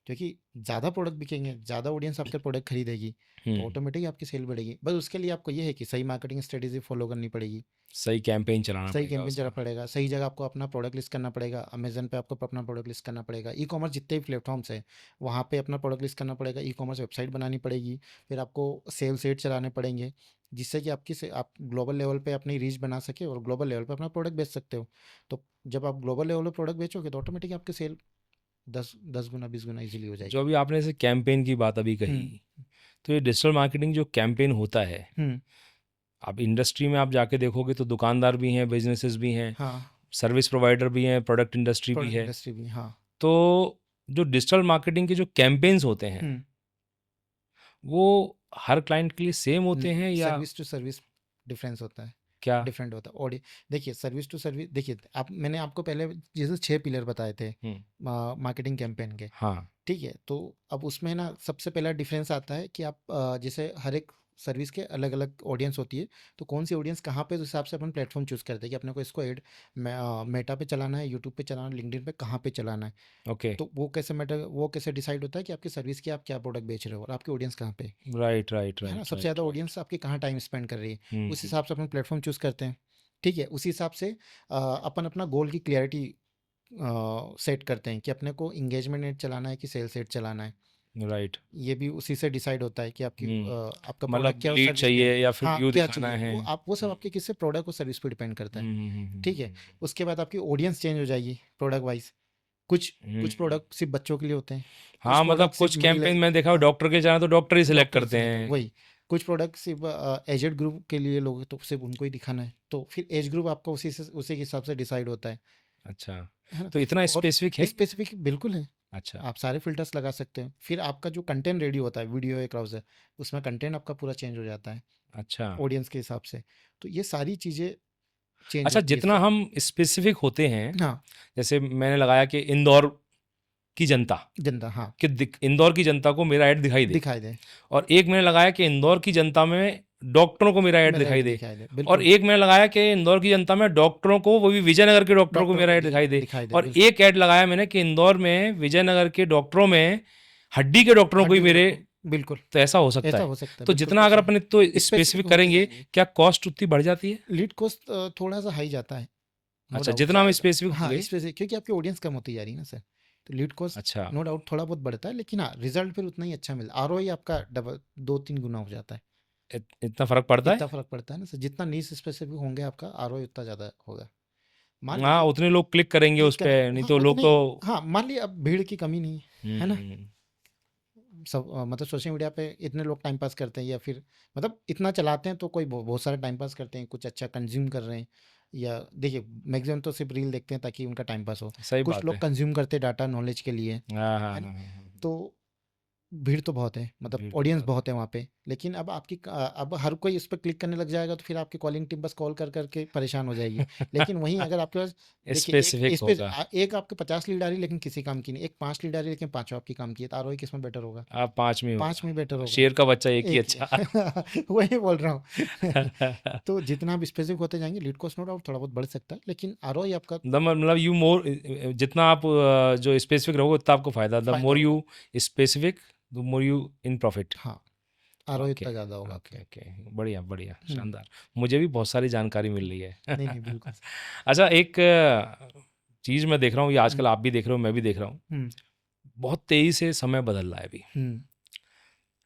क्योंकि ज़्यादा प्रोडक्ट बिकेंगे, ज़्यादा ऑडियंस आपके प्रोडक्ट खरीदेगी, तो ऑटोमेटिक आपकी सेल बढ़ेगी। बस उसके लिए आपको ये है कि सही मार्केटिंग स्ट्रेटेजी फॉलो करनी पड़ेगी, सही कैंपेन चलाना सही पड़ेगा कैंपेन चलाना उसका। पड़ेगा, सही जगह आपको अपना प्रोडक्ट लिस्ट करना पड़ेगा। अमेजन पे आपको अपना प्रोडक्ट लिस्ट करना पड़ेगा, ई कॉमर्स जितने भी प्लेटफॉर्म्स हैं वहाँ पे अपना प्रोडक्ट लिस्ट करना पड़ेगा, ई कॉमर्स वेबसाइट बनानी पड़ेगी, फिर आपको सेल सेट चलाने पड़ेंगे, जिससे कि आप ग्लोबल लेवल पे अपनी रीच बना सके और ग्लोबल लेवल पे अपना प्रोडक्ट बेच सकते हो। तो जब आप ग्लोबल लेवल पे प्रोडक्ट बेचोगे तो ऑटोमेटिक आपकी सेल 10 गुना 20 गुना ईजिली हो जो जाएगी। अभी आपने ऐसे कैंपेन की बात अभी कही, हम्म। तो ये डिजिटल मार्केटिंग जो कैंपेन होता है, हम्म। अब इंडस्ट्री में आप जाके देखोगे तो दुकानदार भी हैं, बिजनेसेस भी हैं, हाँ। सर्विस प्रोवाइडर भी हैं, प्रोडक्ट इंडस्ट्री भी प्रोडक्ट है। इंडस्ट्री भी, हाँ। तो जो डिजिटल मार्केटिंग के जो कैंपेन्स होते हैं हम्म। वो हर क्लाइंट के लिए सेम होते हैं या सर्विस टू सर्विस डिफरेंस होता है, क्या? डिफरेंट होता है। और देखिए सर्विस टू सर्विस, देखिए आप, मैंने आपको पहले जैसे 6 पिलर बताए थे मार्केटिंग कैंपेन के, हाँ। ठीक है। तो अब उसमें ना सबसे पहला डिफरेंस आता है कि आप जैसे हर एक सर्विस के अलग अलग ऑडियंस होती है, तो कौन सी ऑडियंस कहाँ पे, उस हिसाब से अपन प्लेटफॉर्म चूज़ करते हैं कि अपने को इसको ऐड मेटा पे चलाना है, यूट्यूब पे चलाना है, लिंक्डइन पे कहाँ पे चलाना है। ओके। तो वो कैसे डिसाइड होता है कि आपकी सर्विस की, आप क्या प्रोडक्ट बेच रहे हो और आपकी ऑडियंस कहाँ पे राइट राइट है ना, राइट सबसे राइट ज़्यादा राइट। ऑडियंस आपकी कहाँ टाइम स्पेंड कर रही है, उस हिसाब से अपन प्लेटफॉर्म चूज़ करते हैं। ठीक है, उसी हिसाब से अपन अपना गोल की क्लियरिटी सेट करते हैं कि अपने को इंगेजमेंट नेट चलाना है कि सेल्स नेट चलाना है। राइट। ये भी उसी से डिसाइड होता है कि आपकी आपका प्रोडक्ट मतलब क्या है और लीड सर्विस क्या है। चाहिए या फिर हाँ, व्यू क्या दिखाना चाहिए है। वो सब आपके किससे, प्रोडक्ट और सर्विस पे डिपेंड करता है। ठीक है, उसके बाद आपकी ऑडियंस चेंज हो जाएगी प्रोडक्ट वाइज। कुछ कुछ प्रोडक्ट सिर्फ बच्चों के लिए होते हैं, कुछ हाँ, मतलब प्रोडक्ट सिर्फ कुछ मिडिल, कैंपेन में देखा हो हाँ, डॉक्टर के जाना तो डॉक्टर ही सिलेक्ट डॉक्टर करते सिलेक्ट, हैं। वही। कुछ प्रोडक्ट सिर्फ एजेड ग्रुप के लिए लोग, तो सिर्फ उनको ही दिखाना है, तो फिर एज ग्रुप आपका उसी के हिसाब से डिसाइड होता अच्छा, है ना। तो इतना और स्पेसिफिक है? स्पेसिफिक बिल्कुल है, अच्छा। आप सारे फ़िल्टर्स लगा सकते हैं। फिर आपका जो कंटेंट रेडी होता है, वीडियो एक ब्राउज़र, उसमें कंटेंट आपका पूरा चेंज हो जाता है, अच्छा। ऑडियंस के हिसाब से। तो ये सारी चीज़ें चेंज अच्छा, होती है जितना इससे। हम स्पेसिफिक होते हैं, हाँ, जैसे मैंने लगाया कि इंदौर की जनता, जनता, हाँ, कि इंदौर की जनता को मेरा ऐड दिखाई दे, दिखाई दे, और एक मैंने लगाया कि इंदौर की जनता में डॉक्टरों को मेरा ऐड मेरा दिखाई ऐड दे, दिखाई दे, और बिल्कुल। एक मैंने लगाया कि इंदौर की जनता में डॉक्टरों को, वो भी विजयनगर के डॉक्टरों को डॉक्टर मेरा को ऐड दिखाई दे, दिखाई दे, और बिल्कुल। एक ऐड लगाया मैंने कि इंदौर में विजयनगर के डॉक्टरों में हड्डी के डॉक्टरों को ही हड्डी के मेरे। डॉक्टर, बिल्कुल, तो ऐसा हो सकता ऐसा है। हो सकता है, तो बिल्कुल जितना अगर पॉसिबल। अपने तो स्पेसिफिक स्पेसिफिक होते करेंगे, जाएंगे। क्या कॉस्ट उतनी बढ़ जाती है? लीड कॉस्ट थोड़ा-सा हाई जाता है, नो अच्छा, डाउट। जितना हम स्पेसिफिक हाँ, होंगे। स्पेसिफिक, क्योंकि आपकी ऑडियंस कम होती जा रही है ना सर, तो लीड कॉस्ट अच्छा, नो डाउट थोड़ा बहुत बढ़ता है, लेकिन हाँ, रिजल्ट फिर उतना ही अच्छा मिलता है। आरओआई आपका डबल 2-3 गुना हो जाता है। इतना फर्क पड़ता है? इतना फ़र्क पड़ता है ना सर, जितना नीश स्पेसिफिक होंगे आपका आरओआई उतना ज़्यादा होगा। मान हाँ, लीजिए उतने लोग क्लिक करेंगे क्लिक उस पे, करें, नहीं हाँ, तो लोग उतने, तो। हाँ, मान लीजिए अब भीड़ की कमी नहीं है ना? हम्म। सब मतलब सोशल मीडिया पे इतने लोग टाइम पास करते हैं, या फिर मतलब इतना चलाते हैं, तो कोई बहुत सारा टाइम पास करते हैं, कुछ अच्छा कंज्यूम कर रहे हैं, या देखिए मैक्सिमम तो सिर्फ रील देखते हैं ताकि उनका टाइम पास हो। सही कुछ बात लोग है। कंज्यूम करते हैं डाटा नॉलेज के लिए, हाँ हाँ है हाँ ना। हाँ, हाँ। तो भीड़ तो बहुत है, मतलब भीड़ तो ऑडियंस बहुत बहुत है वहाँ पे, लेकिन अब अब हर कोई इस पर क्लिक करने लग जाएगा, तो फिर आपकी कॉलिंग टीम बस कॉल कर करके परेशान हो जाएगी। लेकिन वहीं अगर आपके पास, है। देखिए एक स्पेसिफिक इस पे होगा। एक आपके 50 लीड आ रही है लेकिन किसी काम की नहीं, एक 5 लीड आ रही है लेकिन पांचों आपकी काम की है, तो आरओआई किसमें बेटर होगा? आप 5 में 5 होगा। में बेटर होगा। शेर का बच्चा एक ही एक अच्छा। ही वही बोल रहा हूँ। तो जितना आप स्पेसिफिक होते जाएंगे, लीड कॉस्ट नो डाउट थोड़ा बहुत बढ़ सकता है, लेकिन आरओआई आपका मतलब यू मोर, जितना आप जो स्पेसिफिक रहोगे उतना आपको फायदा, द फायदा मोर होगा। You specific the more you in profit. हाँ, आरओआई ओके उतना ज़्यादा होगा ओके आपका। ओके, बढ़िया बढ़िया, हम्म। शानदार। मुझे भी बहुत सारी जानकारी मिल रही है। नहीं नहीं, बिल्कुल। अच्छा, एक चीज़ मैं देख रहा हूँ, ये हम्म। आजकल आप भी देख रहे हो, मैं भी देख रहा हूँ, हम्म। बहुत तेज़ी से समय बदल रहा है अभी। हम्म।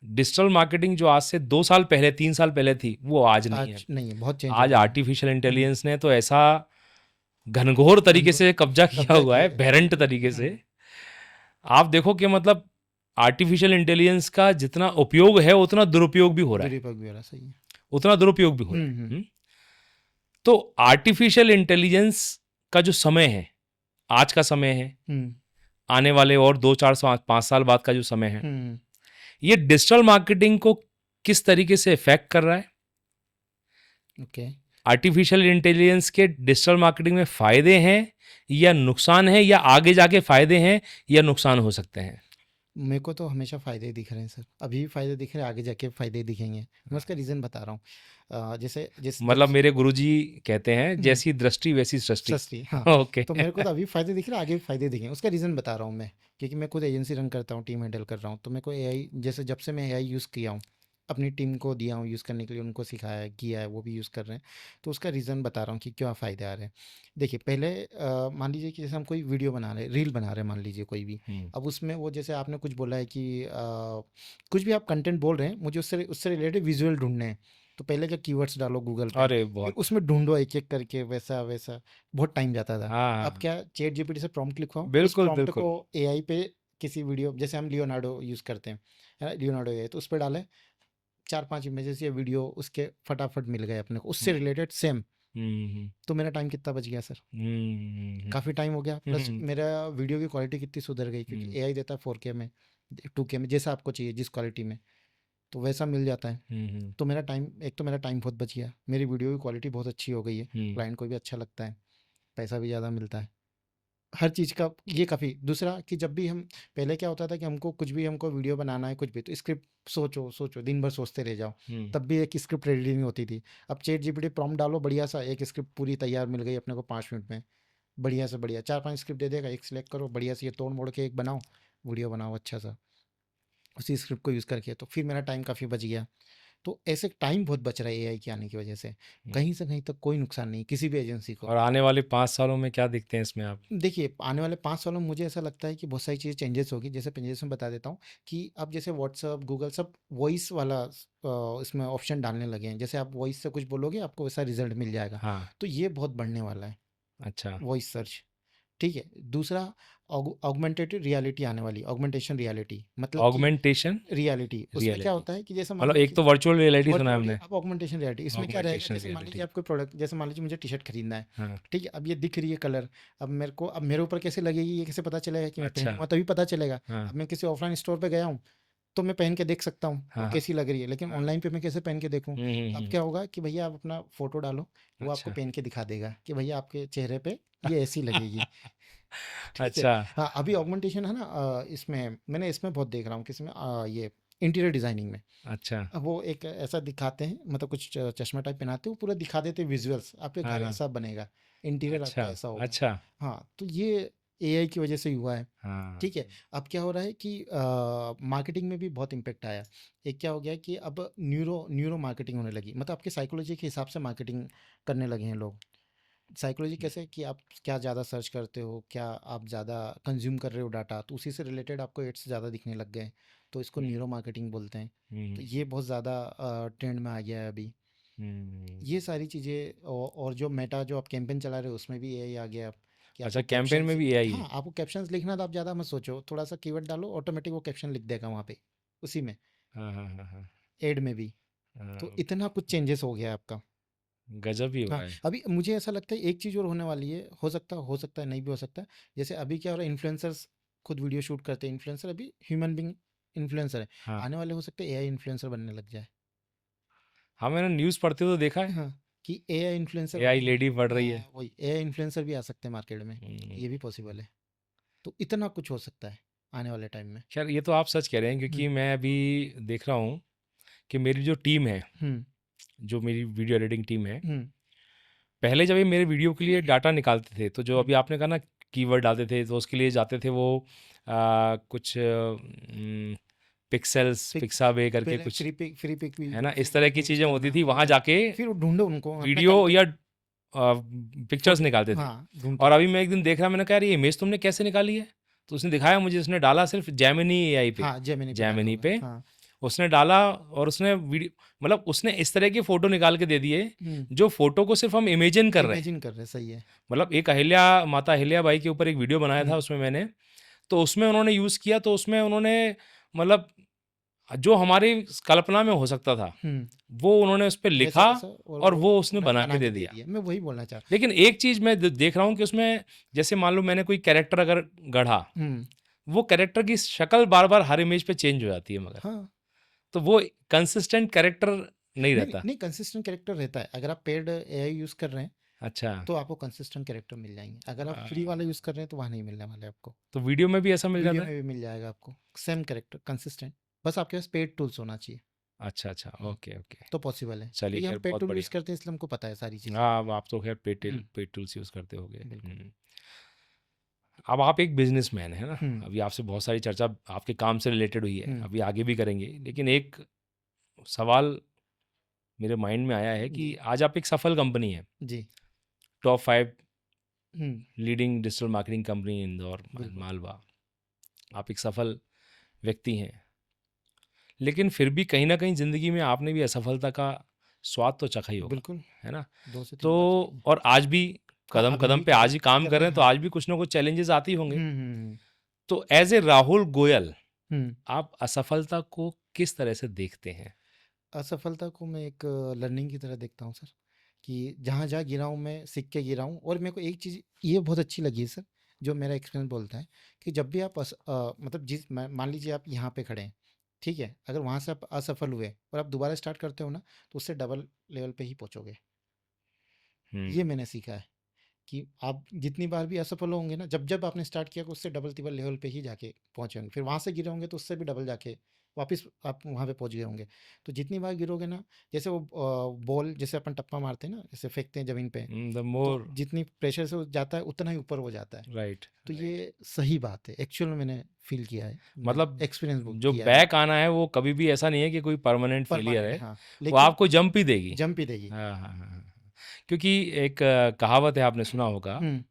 डिजिटल मार्केटिंग जो आज से 2 साल पहले, 3 साल पहले थी, वो आज नहीं है। आज नहीं है, बहुत चेंज हो आज गया है। आर्टिफिशियल इंटेलिजेंस ने तो ऐसा घनघोर तरीके घनघोर से कब्जा किया कब्जा हुआ किया है, है। बेरंट तरीके से। आप देखो कि मतलब आर्टिफिशियल इंटेलिजेंस का जितना उपयोग है उतना दुरुपयोग भी हो रहा है, दुरुपयोग भी हो रहा है, सही है। उतना दुरुपयोग भी हो रहा हम्म। है। हम्म। तो आर्टिफिशियल इंटेलिजेंस का जो समय है, आज का समय है, हम्म। आने वाले और 2 4 5 साल बाद का जो समय है, हम्म। ये डिजिटल मार्केटिंग को किस तरीके से इफेक्ट कर रहा है? ओके। आर्टिफिशियल इंटेलिजेंस के डिजिटल मार्केटिंग में फ़ायदे हैं या नुकसान है, या आगे जाके फ़ायदे हैं या नुकसान हो सकते हैं? मेरे को तो हमेशा फ़ायदे ही दिख रहे हैं सर। अभी भी फ़ायदे दिख रहे हैं, आगे जाके फ़ायदे दिखेंगे। मैं उसका रीज़न बता रहा हूँ। जैसे जिस जब मतलब मेरे गुरुजी कहते हैं, हुँ, जैसी दृष्टि वैसी सृष्टि। सस्ती हाँ, ओके। तो मेरे को तो अभी फ़ायदे दिख रहे हैं, आगे भी फ़ायदे दिखेंगे। उसका रीज़न बता रहा हूँ मैं, क्योंकि मैं खुद एजेंसी रन करता हूँ, टीम हैंडल कर रहा हूँ। तो मेरे को एआई जैसे जब से मैं एआई यूज़ किया हूँ, अपनी टीम को दिया हूँ यूज़ करने के लिए, उनको सिखाया है, किया है, वो भी यूज़ कर रहे हैं। तो उसका रीज़न बता रहा हूँ कि क्या फ़ायदे आ रहे हैं। देखिए पहले मान लीजिए कि जैसे हम कोई वीडियो बना रहे हैं, रील बना रहे हैं मान लीजिए कोई भी। हुँ, अब उसमें वो जैसे आपने कुछ बोला है कि कुछ भी आप कंटेंट बोल रहे हैं, मुझे उससे उससे रिलेटेड विज़ुअल ढूँढने हैं। तो पहले क्या कीवर्ड्स डालो गूगल पे, अरे फिर बहुत! उसमें ढूँढो एक-एक करके वैसा-वैसा, बहुत टाइम जाता था। अब हाँ, क्या चैट जीपीटी से प्रॉम्प्ट लिखवाओ, उस बिल्कुल, प्रॉम्प्ट को बिल्कुल। एआई पे किसी वीडियो जैसे हम लियोनार्डो यूज़ करते हैं, है ना? लियोनार्डो एआई तो उस पे डालें, 4-5 इमेजेस या वीडियो उसके फटाफट मिल गए अपने को, उससे हुँ, रिलेटेड सेम। हुँ, हुँ, तो मेरा टाइम कितना बच गया सर? हुँ, काफ़ी टाइम हो गया, हुँ, प्लस हुँ, मेरा वीडियो की क्वालिटी कितनी सुधर गई, क्योंकि हुँ, एआई देता है 4K में, 2K में, जैसा आपको चाहिए जिस क्वालिटी में, तो वैसा मिल जाता है। हुँ, हुँ, तो मेरा टाइम, एक तो मेरा टाइम बहुत बच गया, मेरी वीडियो की क्वालिटी बहुत अच्छी हो गई है, हुँ, क्लाइंट को भी अच्छा लगता है, पैसा भी ज़्यादा मिलता है। हर चीज़ का ये काफ़ी, दूसरा कि जब भी हम, पहले क्या होता था कि हमको कुछ भी, हमको वीडियो बनाना है कुछ भी, तो स्क्रिप्ट सोचो दिन भर सोचते रह जाओ, हुँ, तब भी एक स्क्रिप्ट रेडी नहीं होती थी। अब चैट जीपीटी प्रॉम्प्ट डालो, बढ़िया सा एक स्क्रिप्ट पूरी तैयार मिल गई अपने को 5 मिनट में, बढ़िया से बढ़िया 4-5 स्क्रिप्ट दे देगा, एक सिलेक्ट करो, बढ़िया से ये तोड़ मोड़ के एक बनाओ, वीडियो बनाओ अच्छा सा, उसी स्क्रिप्ट को यूज़ करके। तो फिर मेरा टाइम काफ़ी बच गया। तो ऐसे टाइम बहुत बच रहा है एआई के आने की वजह से, हुँ। कहीं से कहीं तक कोई नुकसान नहीं किसी भी एजेंसी को। और आने वाले 5 सालों में क्या देखते हैं इसमें आप? देखिए, आने वाले 5 सालों में मुझे ऐसा लगता है कि बहुत सारी चीज़ें चेंजेस होगी। जैसे चेंजेस मैं बता देता हूँ कि अब जैसे व्हाट्सएप, गूगल सब वॉइस वाला इसमें ऑप्शन डालने लगे हैं। जैसे आप वॉइस से कुछ बोलोगे, आपको वैसा रिज़ल्ट मिल जाएगा। हाँ, तो ये बहुत बढ़ने वाला है, अच्छा। वॉइस सर्च, ठीक है? दूसरा, ऑगमेंटेड रियलिटी आने वाली, ऑगमेंटेशन रियलिटी, मतलब कि ऑगमेंटेशन रियलिटी, उसमें क्या रियलिटी, होता है कि जैसे मान मतलब लीजिए एक कि तो वर्चुअल रियलिटी सुना है वर्चुअल, हमने, अब ऑगमेंटेशन रियलिटी इसमें क्या रहेगा, ऑगमेंटेशन जैसे मान लीजिए रियलिटी। आप कोई प्रोडक्ट, जैसे मान लीजिए मुझे टी-शर्ट खरीदना है, हाँ, ठीक है? अब ये दिख रही है कलर, अब मेरे ऊपर कैसे लगेगी, ये कैसे पता चलेगा कि मैं अच्छा, पहनूँगा तभी पता चलेगा। हाँ, अब मैं किसी ऑफलाइन स्टोर पे गया हूँ, तो मैं पहन के देख सकता हूँ, वो हाँ, हाँ, कैसी लग रही है, लेकिन हाँ। ऑनलाइन पे मैं कैसे पहन के देखूँ? हुँ, हुँ, अब हुँ। क्या होगा कि भैया आप अपना फ़ोटो डालो, वो आपको अच्छा। पहन के दिखा देगा कि भैया आपके चेहरे पे ये ऐसी लगेगी, ठीक है? अच्छा, हाँ, अभी ऑगमेंटेशन है ना, इसमें मैंने इसमें बहुत देख रहा हूँ, किसमें, ये इंटीरियर डिज़ाइनिंग में। अच्छा। अब वो एक ऐसा दिखाते हैं, मतलब कुछ चश्मा टाइप पहनाते हैं, वो पूरा दिखा देते हैं विजुअल्स, आपके हाँ, घर हाँ। ऐसा बनेगा, इंटीरियर अच्छा, आपका ऐसा होगा। अच्छा। हाँ, तो ये एआई की वजह से ही हुआ है, हाँ। ठीक है? अब क्या हो रहा है कि मार्केटिंग में भी बहुत इम्पैक्ट आया। एक क्या हो गया है कि अब न्यूरो न्यूरो मार्केटिंग होने लगी, मतलब आपकी साइकोलॉजी के हिसाब से मार्केटिंग करने लगे हैं लोग। साइकोलॉजी कैसे, कि आप क्या ज़्यादा सर्च करते हो, क्या आप ज़्यादा कंज्यूम कर रहे हो डाटा, तो उसी से रिलेटेड आपको एड्स ज़्यादा दिखने लग गए हैं। तो इसको हुँ, न्यूरो मार्केटिंग बोलते हैं। तो हुँ, ये बहुत ज़्यादा ट्रेंड में आ गया है अभी। हुँ। ये सारी चीज़ें, और जो मेटा जो आप कैंपेन चला रहे हो उसमें भी एआई आ गया अब, कि अच्छा, आपको कैम्पेन में कैप्शंस, भी एआई है? हाँ, आपको कैप्शंस लिखना, तो आप ज़्यादा मत सोचो, थोड़ा सा कीवर्ड डालो, ऑटोमेटिक वो कैप्शन लिख देगा वहाँ पे, उसी में, हाँ, हाँ, हाँ, हाँ। एड में भी। तो इतना कुछ चेंजेस हो गया है आपका। गज़ब ही हाँ, हुआ है। अभी मुझे ऐसा लगता है एक चीज़ और होने वाली है, हो सकता है नहीं भी हो सकता है। जैसे अभी क्या हो रहा है, इन्फ्लुएंसर्स खुद वीडियो शूट करते हैं, इन्फ्लुएंसर अभी ह्यूमन बीइंग इन्फ्लुएंसर है। हाँ। आने वाले हो सकते हैं एआई इन्फ्लुएंसर बनने लग जाए। हाँ, मैंने न्यूज़ पढ़ते हुए देखा है, हाँ, कि एआई इन्फ्लुएंसर, एआई लेडी बढ़ रही है। हाँ, वही एआई इन्फ्लुएंसर भी आ सकते हैं मार्केट में, हुँ। ये भी पॉसिबल है। तो इतना कुछ हो सकता है आने वाले टाइम में। ख़ैर ये तो आप सच कह रहे हैं, हुँ, क्योंकि मैं अभी देख रहा हूँ कि मेरी जो टीम है, हुँ, जो मेरी वीडियो एडिटिंग टीम है, हुँ, पहले जब ये मेरे वीडियो के लिए डाटा निकालते थे, तो जो हुँ। अभी आपने कहा ना कीवर्ड डालते थे, तो उसके लिए जाते थे वो कुछ पिक्सेल्स, पिक पिक्सावे करके पहले कुछ, फ्री पिक भी है ना? इस तरह फ्री की पिक्स चीज़ें होती डालना, थी, वहाँ जाके फिर ढूँढो उनको अपना वीडियो या कंटेंट, पिक्चर्स फ़ोटो, निकालते थे। हाँ, ढूँढते और थे। अभी मैं एक दिन देख रहा, मैंने कहा यार ये इमेज तुमने कैसे निकाली है? तो उसने दिखाया मुझे, उसने डाला सिर्फ़ जेमिनी एआई पे, हाँ, जेमिनी पे डाला जेमिनी होगा। पे हाँ, उसने डाला, और उसने मतलब उसने इस तरह की फ़ोटो निकाल के दे दिए, हुँ, जो फ़ोटो को सिर्फ़ हम इमेजिन कर रहे हैं। इमेजिन कर रहे हैं, सही है। मतलब एक माता अहिल्या बाई के ऊपर एक वीडियो बनाया हुँ, था उसमें मैंने, तो उसमें उन्होंने यूज़ किया, तो उसमें उन्होंने मतलब जो हमारी कल्पना में हो सकता था, हुँ, वो उन्होंने उस पे लिखा वैसा-वैसा और और वो वो उसने उन्होंने बना के बना दे के दे दिया। दिया। मैं वही बोलना चाह रहा, लेकिन एक चीज़ मैं देख रहा हूँ कि उसमें, जैसे मान लो मैंने कोई कैरेक्टर अगर गढ़ा, हुँ, वो कैरेक्टर की शक्ल बार-बार हर इमेज पे चेंज हो जाती है मगर। हाँ, तो वो कंसिस्टेंट कैरेक्टर नहीं नहीं रहता? नहीं, कंसिस्टेंट कैरेक्टर रहता है। अगर आप पेड एआई यूज़ कर रहे हैं अच्छा। तो आपको कंसिस्टेंट कैरेक्टर मिल जाएंगे। अगर आप फ्री वाला यूज़ कर रहे हैं तो वहाँ नहीं मिलने वाले आपको। तो वीडियो में भी ऐसा मिल वीडियो जाता है? में भी मिल जाएगा आपको सेम कैरेक्टर कंसिस्टेंट, बस आपके पास पेड टूल्स होना चाहिए। अच्छा, अच्छा। हम्म, ओके, ओके। तो पॉसिबल है, चलिए क्योंकि हम खैर पेड बहुत टूल यूज़ बढ़िया। करते हैं इसलिए हमको पता है सारी चीज़ें। हाँ, अब आप तो खैर हम्म, पेड टूल्स यूज़ करते होगे। बिल्कुल। अब आप एक बिजनेसमैन हैं ना? हम्म। अभी आपसे बहुत सारी चर्चा आपके काम से रिलेटेड हुई है, हम्म। अभी आगे भी करेंगे। लेकिन एक सवाल मेरे माइंड में आया है कि जी। आज आप एक सफल कंपनी है, जी। टॉप 5 हम्म। Leading digital marketing company Indore, बिल्कुल। मालवा। आप एक सफल व्यक्ति हैं, लेकिन फिर भी कहीं न कहीं ज़िंदगी में आपने भी असफलता का स्वाद तो चखा ही होगा, बिल्कुल। है ना? 2 से 3 बार चाहिए। तो और आज भी हाँ, अभी कदम-कदम भी पे आज ही काम कर कर रहे रहे हैं, हैं, तो हाँ। आज भी कुछ ना कुछ चैलेंजेस आते ही होंगे। हम्म। तो एज़ ए राहुल गोयल, हम्म। आप असफलता को किस तरह से देखते हैं? असफलता को मैं एक लर्निंग की तरह देखता हूँ सर, कि जहाँ जहाँ गिरा हूँ मैं सीख के गिरा हूँ। और मेरे को एक चीज़ ये बहुत अच्छी लगी है सर, जो मेरा एक्सपीरियंस बोलता है कि जब भी आप मतलब मान लीजिए आप यहाँ पे खड़े हैं, ठीक है, अगर वहाँ से आप असफल हुए और आप दोबारा स्टार्ट करते हो ना, तो उससे डबल लेवल पे ही पहुँचोगे। हुँ, ये मैंने सीखा है कि आप जितनी बार भी असफल होंगे ना, जब जब आपने स्टार्ट किया, उससे डबल तिबल लेवल पे ही जाके पहुंचे होंगे। फिर वहां से गिरे होंगे तो उससे भी डबल जाके वापस आप वहां पे पहुंच गए होंगे। तो जितनी बार गिरोगे ना, जैसे वो बॉल जैसे अपन टप्पा मारते हैं ना, जैसे फेंकते हैं जमीन पे, द तो मोर जितनी प्रेशर से वो जाता है उतना ही ऊपर वो जाता है। राइट, तो राइट। ये सही बात है, एक्चुअल में मैंने फील किया है, मैं मतलब एक्सपीरियंस जो किया है मैंने। बैक आना है वो कभी भी ऐसा नहीं है कि कोई परमानेंट फेलियर परमानेंट, है, हाँ, वो लेकिन आपको जंप ही देगी। जंप ही देगी। हाँ, हाँ, हाँ, हाँ। क्योंकि एक कहावत है आपने सुना होगा हम्म।